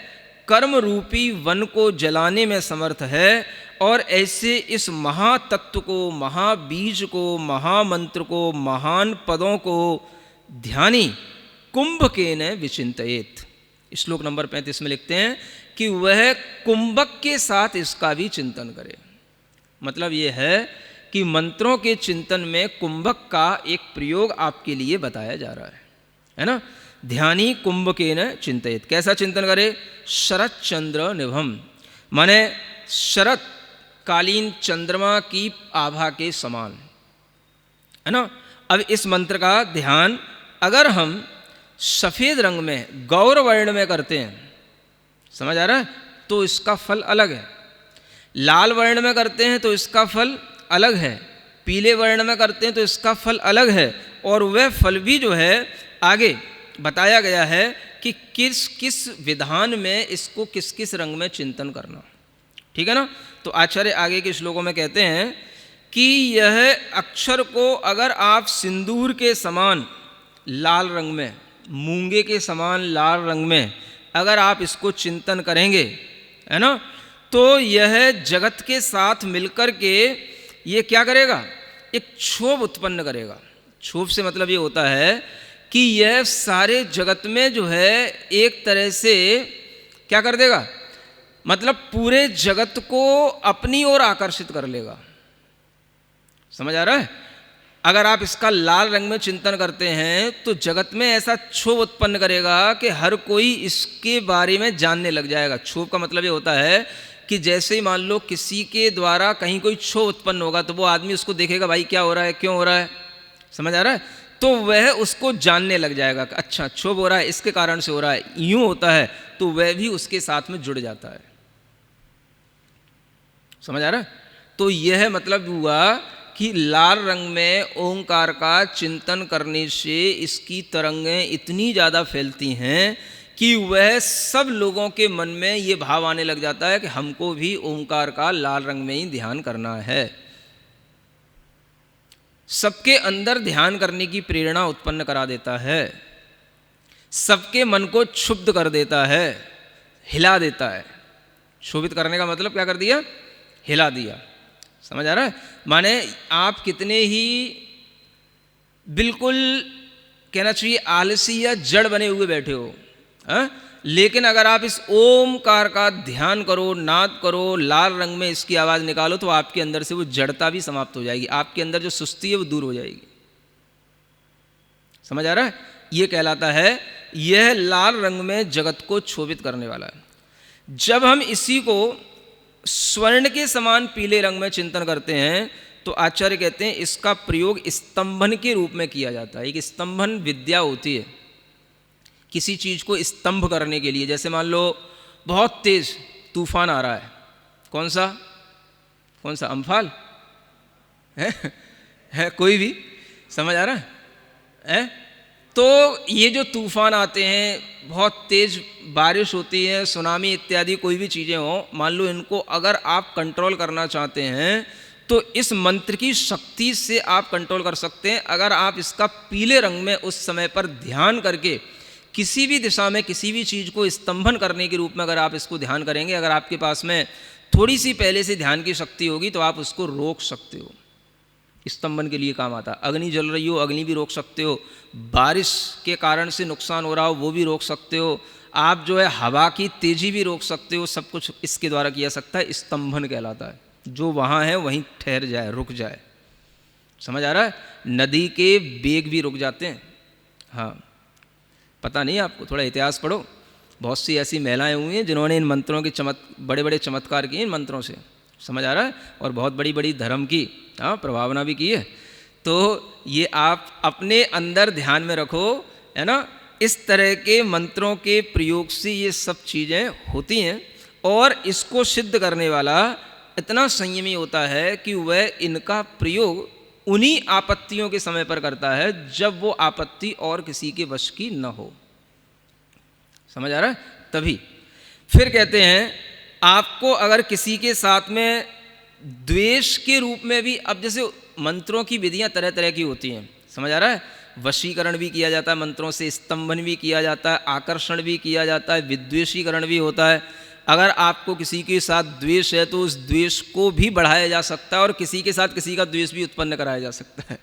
कर्म रूपी वन को जलाने में समर्थ है, और ऐसे इस महातत्व को, महाबीज को, महामंत्र को, महान पदों को ध्यानी कुंभकेन विचिंतयेत। श्लोक नंबर 35 में लिखते हैं कि वह कुंभक के साथ इसका भी चिंतन करे। मतलब यह है कि मंत्रों के चिंतन में कुंभक का एक प्रयोग आपके लिए बताया जा रहा है ना। ध्यानी कुंभकेन चिंतयेत। कैसा चिंतन करे? शरत चंद्र निभम, माने शरत कालीन चंद्रमा की आभा के समान, है ना। अब इस मंत्र का ध्यान अगर हम सफ़ेद रंग में, गौर वर्ण में करते हैं, समझ आ रहा है, तो इसका फल अलग है। लाल वर्ण में करते हैं तो इसका फल अलग है, पीले वर्ण में करते हैं तो इसका फल अलग है, और वह फल भी जो है आगे बताया गया है कि किस किस विधान में इसको किस किस रंग में चिंतन करना, ठीक है ना। तो आचार्य आगे के श्लोकों में कहते हैं कि यह अक्षर को अगर आप सिंदूर के समान लाल रंग में, मूंगे के समान लाल रंग में अगर आप इसको चिंतन करेंगे, है ना, तो यह जगत के साथ मिलकर के ये क्या करेगा? एक क्षोभ उत्पन्न करेगा। क्षोभ से मतलब ये होता है कि यह सारे जगत में जो है एक तरह से क्या कर देगा? मतलब पूरे जगत को अपनी ओर आकर्षित कर लेगा। समझ आ रहा है? अगर आप इसका लाल रंग में चिंतन करते हैं तो जगत में ऐसा क्षोभ उत्पन्न करेगा कि हर कोई इसके बारे में जानने लग जाएगा। क्षोभ का मतलब ये होता है कि जैसे ही मान लो किसी के द्वारा कहीं कोई क्षोभ उत्पन्न होगा तो वो आदमी उसको देखेगा, भाई क्या हो रहा है, क्यों हो रहा है, समझ आ रहा है, तो वह उसको जानने लग जाएगा कि अच्छा क्षोभ हो रहा है, इसके कारण से हो रहा है, यूं होता है, तो वह भी उसके साथ में जुड़ जाता है। समझ आ रहा है? तो यह मतलब हुआ कि लाल रंग में ओंकार का चिंतन करने से इसकी तरंगें इतनी ज़्यादा फैलती हैं कि वह सब लोगों के मन में ये भाव आने लग जाता है कि हमको भी ओंकार का लाल रंग में ही ध्यान करना है। सबके अंदर ध्यान करने की प्रेरणा उत्पन्न करा देता है, सबके मन को क्षुब्ध कर देता है, हिला देता है। क्षोभित करने का मतलब क्या कर दिया? हिला दिया। समझ आ रहा है? माने आप कितने ही बिल्कुल कहना चाहिए आलसी या जड़ बने हुए बैठे हो, लेकिन अगर आप इस ओमकार का ध्यान करो, नाद करो, लाल रंग में इसकी आवाज़ निकालो, तो आपके अंदर से वो जड़ता भी समाप्त हो जाएगी, आपके अंदर जो सुस्ती है वो दूर हो जाएगी। समझ आ रहा है? ये कहलाता है, यह लाल रंग में जगत को क्षोभित करने वाला है। जब हम इसी को स्वर्ण के समान पीले रंग में चिंतन करते हैं तो आचार्य कहते हैं इसका प्रयोग स्तंभन के रूप में किया जाता है। एक स्तंभन विद्या होती है किसी चीज़ को स्तंभ करने के लिए। जैसे मान लो बहुत तेज तूफान आ रहा है, कौन सा अम्फाल है कोई भी समझ आ रहा है? तो ये जो तूफान आते हैं, बहुत तेज़ बारिश होती है, सुनामी इत्यादि कोई भी चीज़ें हों, मान लो इनको अगर आप कंट्रोल करना चाहते हैं तो इस मंत्र की शक्ति से आप कंट्रोल कर सकते हैं। अगर आप इसका पीले रंग में उस समय पर ध्यान करके किसी भी दिशा में किसी भी चीज़ को स्तंभन करने के रूप में अगर आप इसको ध्यान करेंगे, अगर आपके पास में थोड़ी सी पहले से ध्यान की शक्ति होगी तो आप उसको रोक सकते हो। स्तंभन के लिए काम आता है। अग्नि जल रही हो, अग्नि भी रोक सकते हो। बारिश के कारण से नुकसान हो रहा हो, वो भी रोक सकते हो। आप जो है हवा की तेजी भी रोक सकते हो। सब कुछ इसके द्वारा किया सकता है। स्तंभन कहलाता है। जो वहाँ है वहीं ठहर जाए, रुक जाए। समझ आ रहा है? नदी के वेग भी रुक जाते हैं। हाँ, पता नहीं आपको, थोड़ा इतिहास पढ़ो। बहुत सी ऐसी महिलाएं हुई हैं जिन्होंने इन मंत्रों के बड़े बड़े चमत्कार किए इन मंत्रों से। समझ आ रहा है? और बहुत बड़ी बड़ी धर्म की प्रभावना भी की है। तो ये आप अपने अंदर ध्यान में रखो, है ना। इस तरह के मंत्रों के प्रयोग से ये सब चीज़ें होती हैं। और इसको सिद्ध करने वाला इतना संयमी होता है कि वह इनका प्रयोग उन्हीं आपत्तियों के समय पर करता है जब वो आपत्ति और किसी के वश की न हो। समझ आ रहा है? तभी फिर कहते हैं आपको अगर किसी के साथ में द्वेष के रूप में भी, अब जैसे मंत्रों की विधियां तरह तरह की होती हैं। समझ आ रहा है? वशीकरण भी किया जाता है मंत्रों से, स्तंभन भी किया जाता है, आकर्षण भी किया जाता है, विद्वेषीकरण भी होता है। अगर आपको किसी के साथ द्वेष है तो उस द्वेष को भी बढ़ाया जा सकता है और किसी के साथ किसी का द्वेष भी उत्पन्न कराया जा सकता है।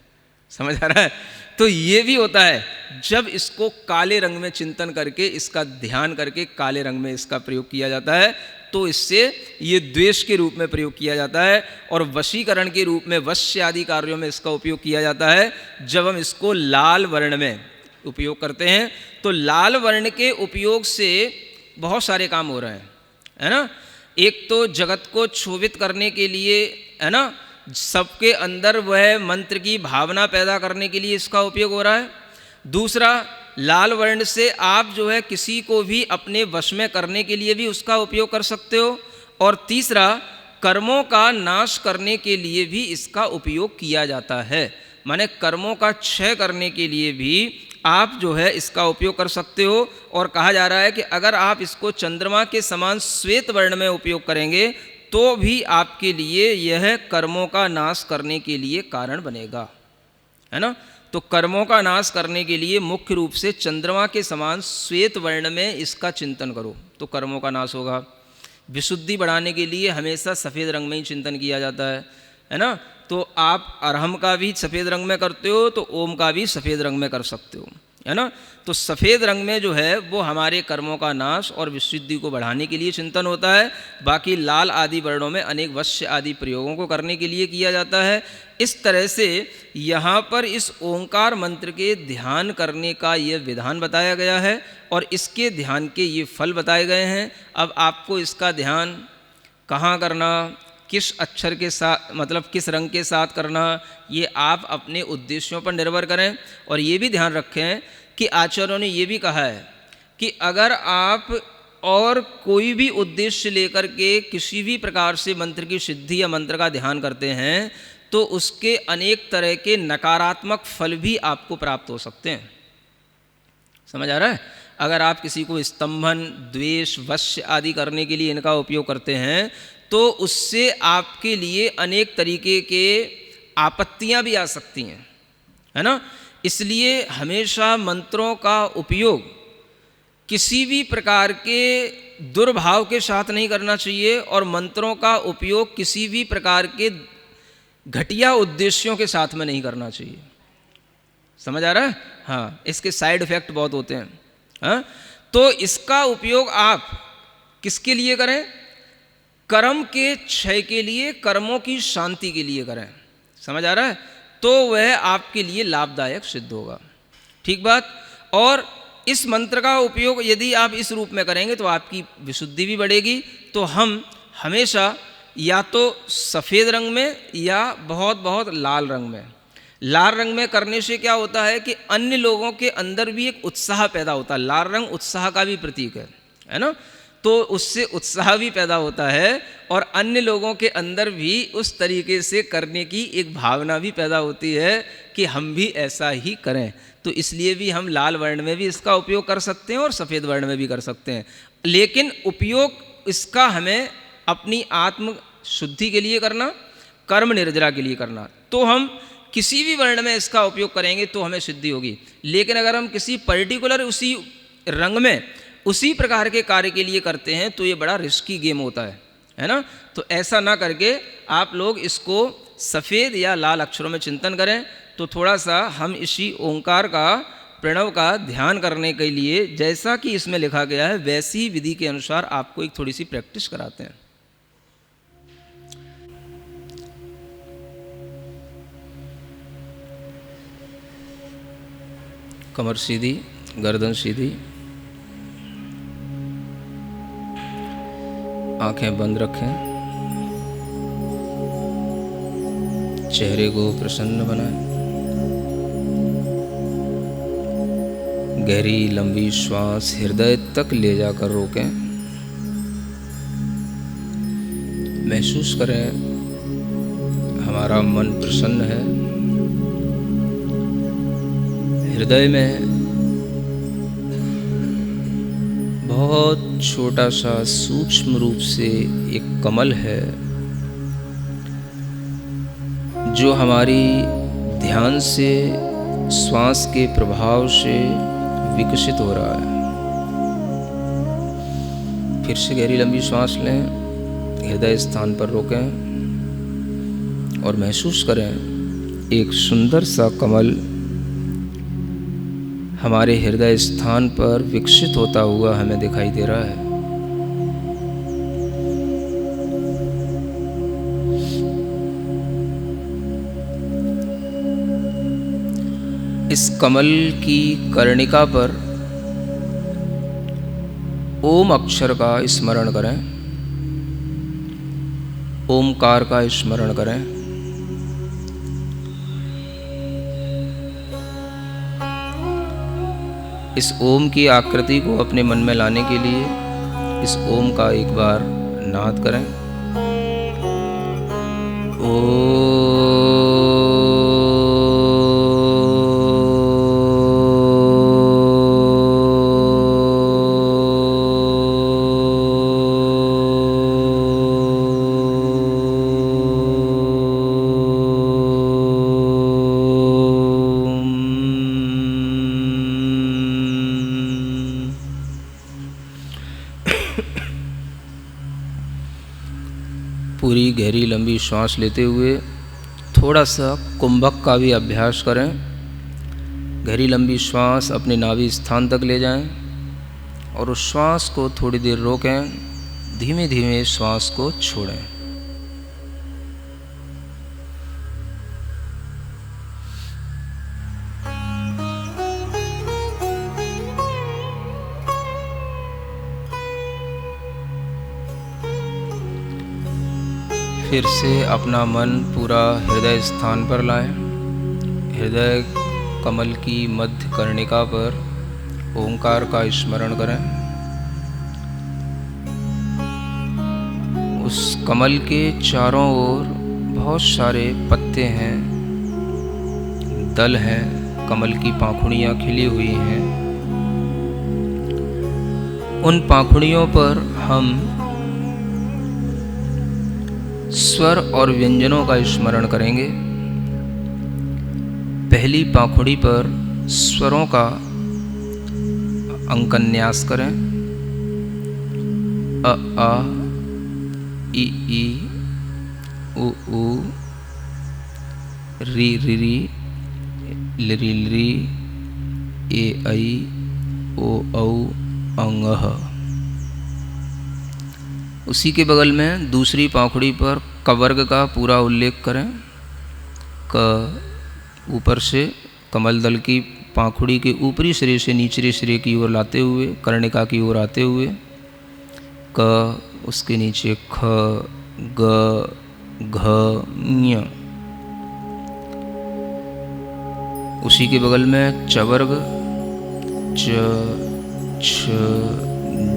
समझ आ रहा है? तो ये भी होता है जब इसको काले रंग में चिंतन करके, इसका ध्यान करके काले रंग में इसका प्रयोग किया जाता है, तो इससे ये द्वेष के रूप में प्रयोग किया जाता है। और वशीकरण के रूप में, वश्य आदि कार्यों में इसका उपयोग किया जाता है जब हम इसको लाल वर्ण में उपयोग करते हैं। तो लाल वर्ण के उपयोग से बहुत सारे काम हो रहे हैं, है ना। एक तो जगत को क्षोभित करने के लिए, है ना, सबके अंदर वह मंत्र की भावना पैदा करने के लिए इसका उपयोग हो रहा है। दूसरा, लाल वर्ण से आप जो है किसी को भी अपने वश में करने के लिए भी उसका उपयोग कर सकते हो। और तीसरा, कर्मों का नाश करने के लिए भी इसका उपयोग किया जाता है। माने कर्मों का क्षय करने के लिए भी आप जो है इसका उपयोग कर सकते हो। और कहा जा रहा है कि अगर आप इसको चंद्रमा के समान श्वेत वर्ण में उपयोग करेंगे तो भी आपके लिए यह कर्मों का नाश करने के लिए कारण बनेगा, है ना। तो कर्मों का नाश करने के लिए मुख्य रूप से चंद्रमा के समान श्वेत वर्ण में इसका चिंतन करो तो कर्मों का नाश होगा। विशुद्धि बढ़ाने के लिए हमेशा सफ़ेद रंग में ही चिंतन किया जाता है ना। तो आप अरहम का भी सफ़ेद रंग में करते हो तो ओम का भी सफ़ेद रंग में कर सकते हो, है ना। तो सफ़ेद रंग में जो है वो हमारे कर्मों का नाश और विशुद्धि को बढ़ाने के लिए चिंतन होता है। बाकी लाल आदि वर्णों में अनेक वश्य आदि प्रयोगों को करने के लिए किया जाता है। इस तरह से यहाँ पर इस ओंकार मंत्र के ध्यान करने का ये विधान बताया गया है और इसके ध्यान के ये फल बताए गए हैं। अब आपको इसका ध्यान कहाँ करना, किस अक्षर के साथ, मतलब किस रंग के साथ करना, ये आप अपने उद्देश्यों पर निर्भर करें। और ये भी ध्यान रखें कि आचार्यों ने ये भी कहा है कि अगर आप और कोई भी उद्देश्य लेकर के किसी भी प्रकार से मंत्र की सिद्धि या मंत्र का ध्यान करते हैं तो उसके अनेक तरह के नकारात्मक फल भी आपको प्राप्त हो सकते हैं। समझ आ रहा है? अगर आप किसी को स्तंभन, द्वेष, वश्य आदि करने के लिए इनका उपयोग करते हैं तो उससे आपके लिए अनेक तरीके के आपत्तियां भी आ सकती हैं, है ना। इसलिए हमेशा मंत्रों का उपयोग किसी भी प्रकार के दुर्भाव के साथ नहीं करना चाहिए और मंत्रों का उपयोग किसी भी प्रकार के घटिया उद्देश्यों के साथ में नहीं करना चाहिए। समझ आ रहा है? हाँ, इसके साइड इफेक्ट बहुत होते हैं। हाँ, तो इसका उपयोग आप किसके लिए करें? कर्म के क्षय के लिए, कर्मों की शांति के लिए करें। समझ आ रहा है? तो वह आपके लिए लाभदायक सिद्ध होगा। ठीक बात। और इस मंत्र का उपयोग यदि आप इस रूप में करेंगे तो आपकी विशुद्धि भी बढ़ेगी। तो हम हमेशा या तो सफ़ेद रंग में या बहुत बहुत लाल रंग में, लाल रंग में करने से क्या होता है कि अन्य लोगों के अंदर भी एक उत्साह पैदा होता है। लाल रंग उत्साह का भी प्रतीक है ना। तो उससे उत्साह भी पैदा होता है और अन्य लोगों के अंदर भी उस तरीके से करने की एक भावना भी पैदा होती है कि हम भी ऐसा ही करें। तो इसलिए भी हम लाल वर्ण में भी इसका उपयोग कर सकते हैं और सफ़ेद वर्ण में भी कर सकते हैं, लेकिन उपयोग इसका हमें अपनी आत्म शुद्धि के लिए करना, कर्म निर्जरा के लिए करना। तो हम किसी भी वर्ण में इसका उपयोग करेंगे तो हमें सिद्धि होगी। लेकिन अगर हम किसी पर्टिकुलर उसी रंग में उसी प्रकार के कार्य के लिए करते हैं तो ये बड़ा रिस्की गेम होता है ना। तो ऐसा ना करके आप लोग इसको सफ़ेद या लाल अक्षरों में चिंतन करें। तो थोड़ा सा हम इसी ओंकार का, प्रणव का ध्यान करने के लिए जैसा कि इसमें लिखा गया है वैसी विधि के अनुसार आपको एक थोड़ी सी प्रैक्टिस कराते हैं। कमर सीधी, गर्दन सीधी, आंखें बंद रखें, चेहरे को प्रसन्न बनाएं, गहरी लंबी श्वास हृदय तक ले जाकर रोकें। महसूस करें हमारा मन प्रसन्न है। हृदय में बहुत छोटा सा सूक्ष्म रूप से एक कमल है जो हमारी ध्यान से, श्वास के प्रभाव से विकसित हो रहा है। फिर से गहरी लंबी श्वास लें, हृदय स्थान पर रोकें और महसूस करें एक सुंदर सा कमल हमारे हृदय स्थान पर विकसित होता हुआ हमें दिखाई दे रहा है। इस कमल की कर्णिका पर ओम अक्षर का स्मरण करें, ओमकार का स्मरण करें। इस ओम की आकृति को अपने मन में लाने के लिए इस ओम का एक बार नाद करें। पूरी गहरी लंबी श्वास लेते हुए थोड़ा सा कुंभक का भी अभ्यास करें। गहरी लंबी श्वास अपने नाभि स्थान तक ले जाएं और उस श्वास को थोड़ी देर रोकें, धीमे धीमे श्वास को छोड़ें। फिर से अपना मन पूरा हृदय स्थान पर लाएं। हृदय कमल की मध्य कर्णिका पर ओंकार का स्मरण करें। उस कमल के चारों ओर बहुत सारे पत्ते हैं, दल हैं, कमल की पाखुड़ियाँ खिली हुई हैं। उन पाखुड़ियों पर हम स्वर और व्यंजनों का स्मरण करेंगे। पहली पाखुड़ी पर स्वरों का अंकन्यास करें। अ आ, इ ई, उ ऊ, री री री, लिरी लिरी, ए ऐ, ओ औ, अंग ह। उसी के बगल में दूसरी पाखुड़ी पर क वर्ग का पूरा उल्लेख करें। क ऊपर से कमल दल की पाखुड़ी के ऊपरी सिरे से निचले सिरे की ओर लाते हुए कर्णिका की ओर आते हुए क, उसके नीचे ख, ग, घ, ञ। उसी के बगल में च वर्ग च, छ,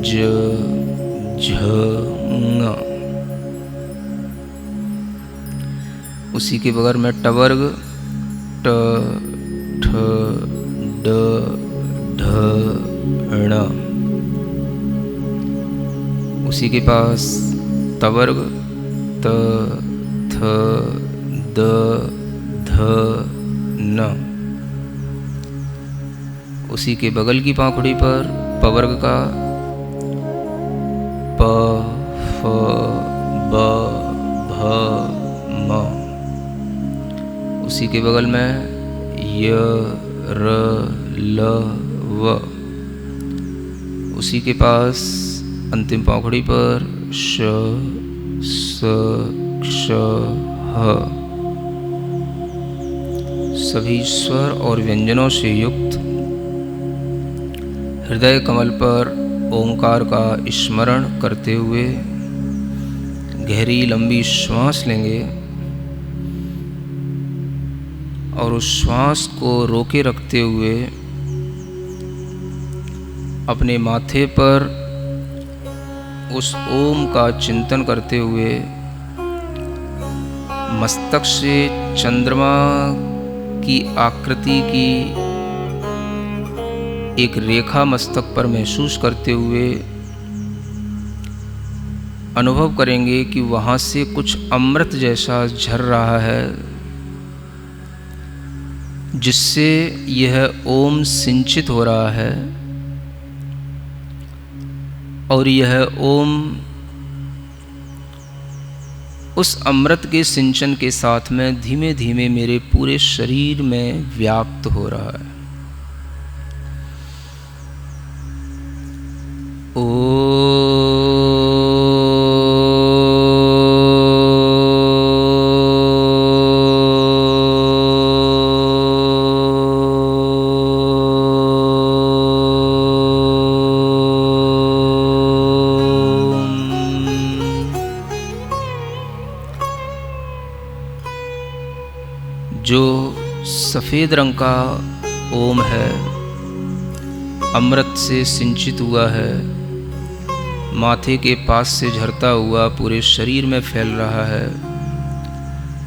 ज, झ ङ। उसी के बगल में ट वर्ग ट ठ ड ढ ण। उसी के पास त वर्ग त थ द ध न। उसी के बगल की पाखुड़ी पर प वर्ग का प फ ब भ म। उसी के बगल में य र ल व। उसी के पास अंतिम पाखुड़ी पर श स क्ष ह। सभी स्वर और व्यंजनों से युक्त हृदय कमल पर ओंकार का स्मरण करते हुए गहरी लंबी श्वास लेंगे और उस श्वास को रोके रखते हुए अपने माथे पर उस ओम का चिंतन करते हुए मस्तक से चंद्रमा की आकृति की एक रेखा मस्तक पर महसूस करते हुए अनुभव करेंगे कि वहाँ से कुछ अमृत जैसा झर रहा है, जिससे यह ओम सिंचित हो रहा है। और यह ओम उस अमृत के सिंचन के साथ में धीमे धीमे मेरे पूरे शरीर में व्याप्त हो रहा है। जो सफ़ेद रंग का ओम है, अमृत से सिंचित हुआ है, माथे के पास से झरता हुआ पूरे शरीर में फैल रहा है,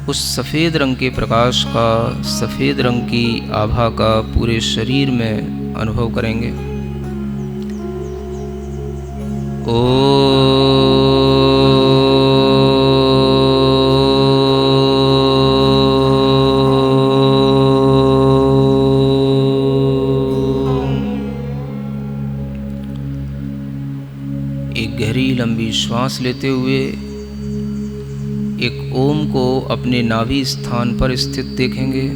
उस सफ़ेद रंग के प्रकाश का, सफ़ेद रंग की आभा का पूरे शरीर में अनुभव करेंगे। एक गहरी लंबी श्वास लेते हुए एक ओम को अपने नाभि स्थान पर स्थित देखेंगे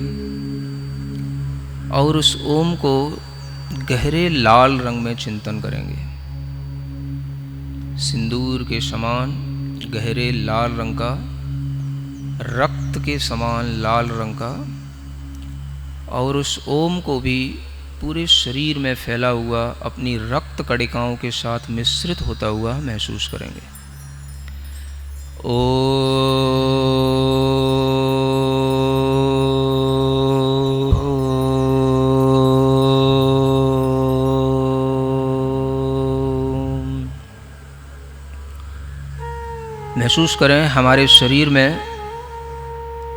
और उस ओम को गहरे लाल रंग में चिंतन करेंगे। सिंदूर के समान गहरे लाल रंग का, रक्त के समान लाल रंग का, और उस ओम को भी पूरे शरीर में फैला हुआ अपनी रक्त कणिकाओं के साथ मिश्रित होता हुआ महसूस करेंगे। महसूस करें हमारे शरीर में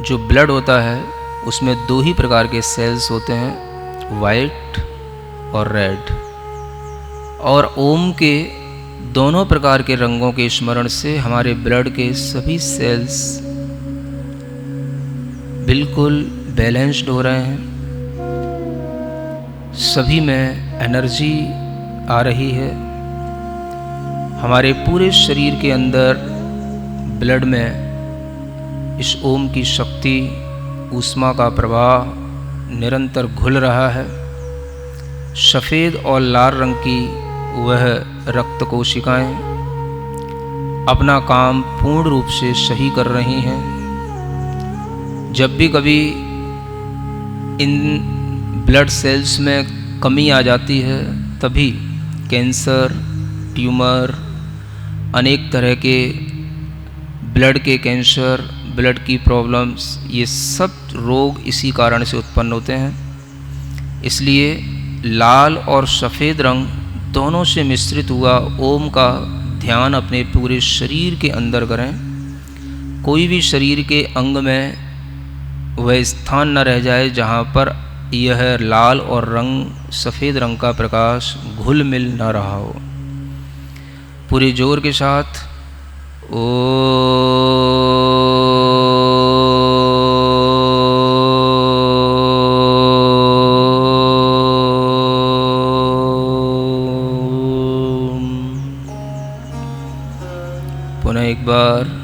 जो ब्लड होता है उसमें दो ही प्रकार के सेल्स होते हैं, वाइट और रेड। और ओम के दोनों प्रकार के रंगों के स्मरण से हमारे ब्लड के सभी सेल्स बिल्कुल बैलेंस्ड हो रहे हैं, सभी में एनर्जी आ रही है। हमारे पूरे शरीर के अंदर ब्लड में इस ओम की शक्ति, ऊष्मा का प्रवाह निरंतर घुल रहा है। सफ़ेद और लाल रंग की वह रक्त कोशिकाएं अपना काम पूर्ण रूप से सही कर रही हैं। जब भी कभी इन ब्लड सेल्स में कमी आ जाती है, तभी कैंसर, ट्यूमर, अनेक तरह के ब्लड के कैंसर, ब्लड की प्रॉब्लम्स, ये सब रोग इसी कारण से उत्पन्न होते हैं। इसलिए लाल और सफ़ेद रंग दोनों से मिश्रित हुआ ओम का ध्यान अपने पूरे शरीर के अंदर करें। कोई भी शरीर के अंग में वह स्थान न रह जाए जहाँ पर यह लाल और सफ़ेद रंग का प्रकाश घुल मिल न रहा हो। पूरे जोर के साथ पुनः एक बार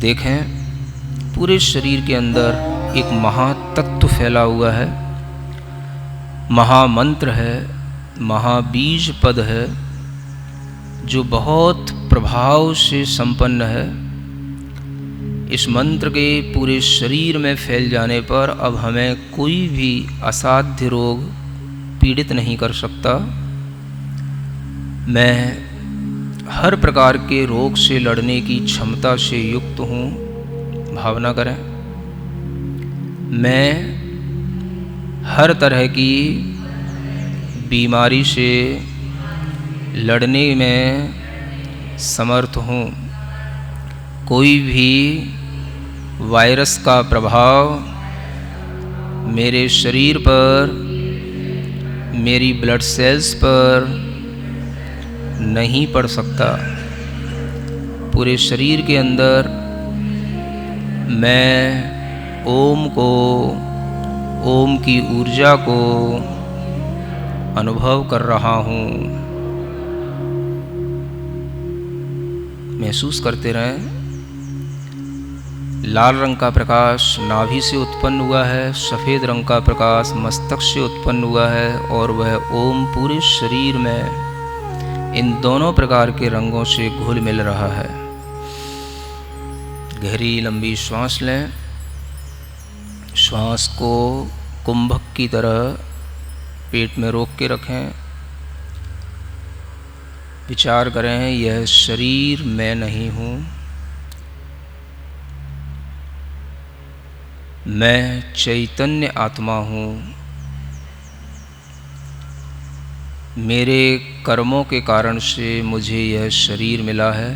देखें पूरे शरीर के अंदर एक महातत्व फैला हुआ है, महामंत्र है, महाबीज पद है जो बहुत प्रभाव से संपन्न है। इस मंत्र के पूरे शरीर में फैल जाने पर अब हमें कोई भी असाध्य रोग पीड़ित नहीं कर सकता। मैं हर प्रकार के रोग से लड़ने की क्षमता से युक्त हूँ। भावना करें, मैं हर तरह की बीमारी से लड़ने में समर्थ हूँ। कोई भी वायरस का प्रभाव मेरे शरीर पर, मेरी ब्लड सेल्स पर नहीं पड़ सकता। पूरे शरीर के अंदर मैं ओम को, ओम की ऊर्जा को अनुभव कर रहा हूँ। महसूस करते रहें। लाल रंग का प्रकाश नाभि से उत्पन्न हुआ है, सफ़ेद रंग का प्रकाश मस्तक से उत्पन्न हुआ है और वह ओम पूरे शरीर में इन दोनों प्रकार के रंगों से घुल मिल रहा है। गहरी लंबी श्वास लें। श्वास को कुंभक की तरह पेट में रोक के रखें। विचार करें, यह शरीर मैं नहीं हूँ। मैं चैतन्य आत्मा हूँ। मेरे कर्मों के कारण से मुझे यह शरीर मिला है।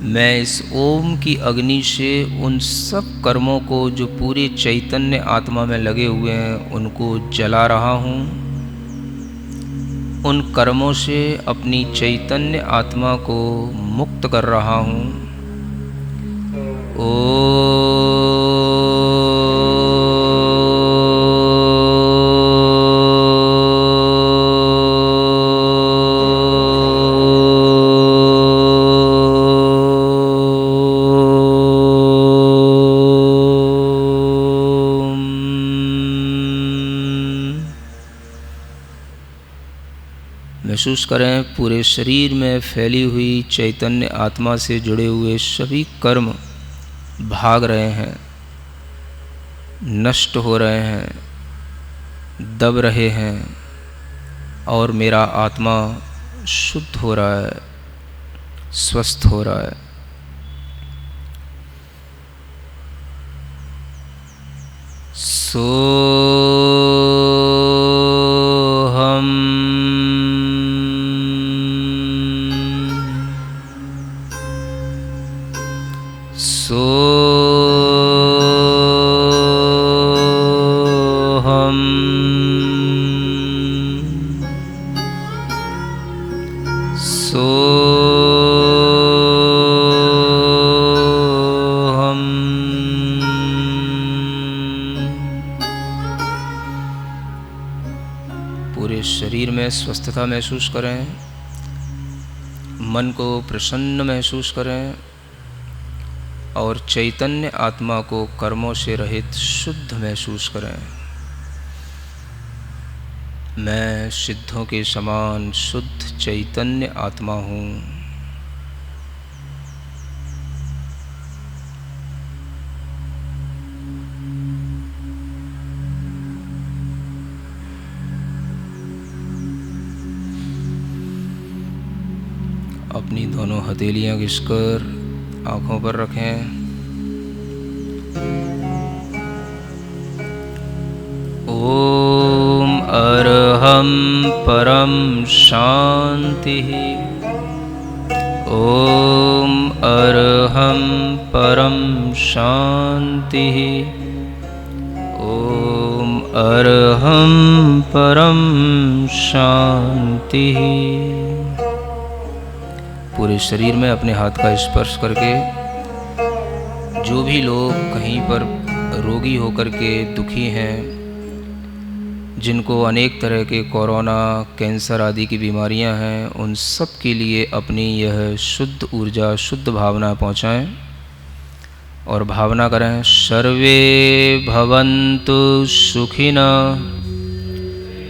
मैं इस ओम की अग्नि से उन सब कर्मों को जो पूरे चैतन्य आत्मा में लगे हुए हैं उनको जला रहा हूँ। उन कर्मों से अपनी चैतन्य आत्मा को मुक्त कर रहा हूँ। महसूस करें, पूरे शरीर में फैली हुई चैतन्य आत्मा से जुड़े हुए सभी कर्म भाग रहे हैं, नष्ट हो रहे हैं, दब रहे हैं और मेरा आत्मा शुद्ध हो रहा है, स्वस्थ हो रहा है। पूरे शरीर में स्वस्थता महसूस करें, मन को प्रसन्न महसूस करें और चैतन्य आत्मा को कर्मों से रहित शुद्ध महसूस करें। मैं सिद्धों के समान शुद्ध चैतन्य आत्मा हूँ। अपनी दोनों हथेलियां घिसकर आँखों पर रखें। ओम अरहं परम शांतिः। ओम अरहं परम शांतिः। ओम अरहं परम शांतिः। पूरे शरीर में अपने हाथ का स्पर्श करके जो भी लोग कहीं पर रोगी होकर के दुखी हैं, जिनको अनेक तरह के कोरोना, कैंसर आदि की बीमारियां हैं, उन सब के लिए अपनी यह शुद्ध ऊर्जा, शुद्ध भावना पहुंचाएं और भावना करें, सर्वे भवन्तु सुखिनः,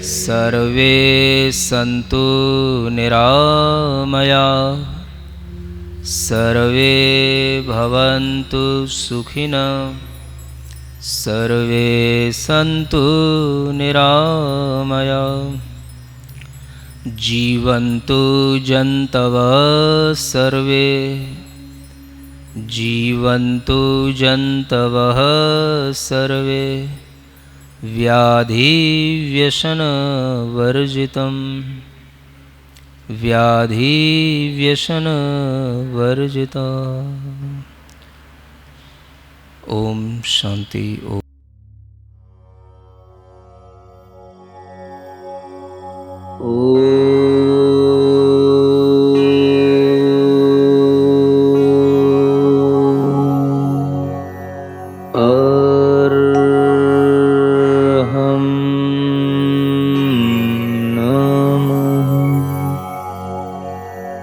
सर्वे सन्तु निरामयाः, सर्वे भवन्तु सुखिनः, सर्वे सन्तु निरामयाः। जीवन्तु जन्तवः सर्वे, जीवन्तु जन्तवः सर्वे, व्याधिव्यसनवर्जितं, व्याधिव्यसनवर्जिता। ओम शांति। ओम ओम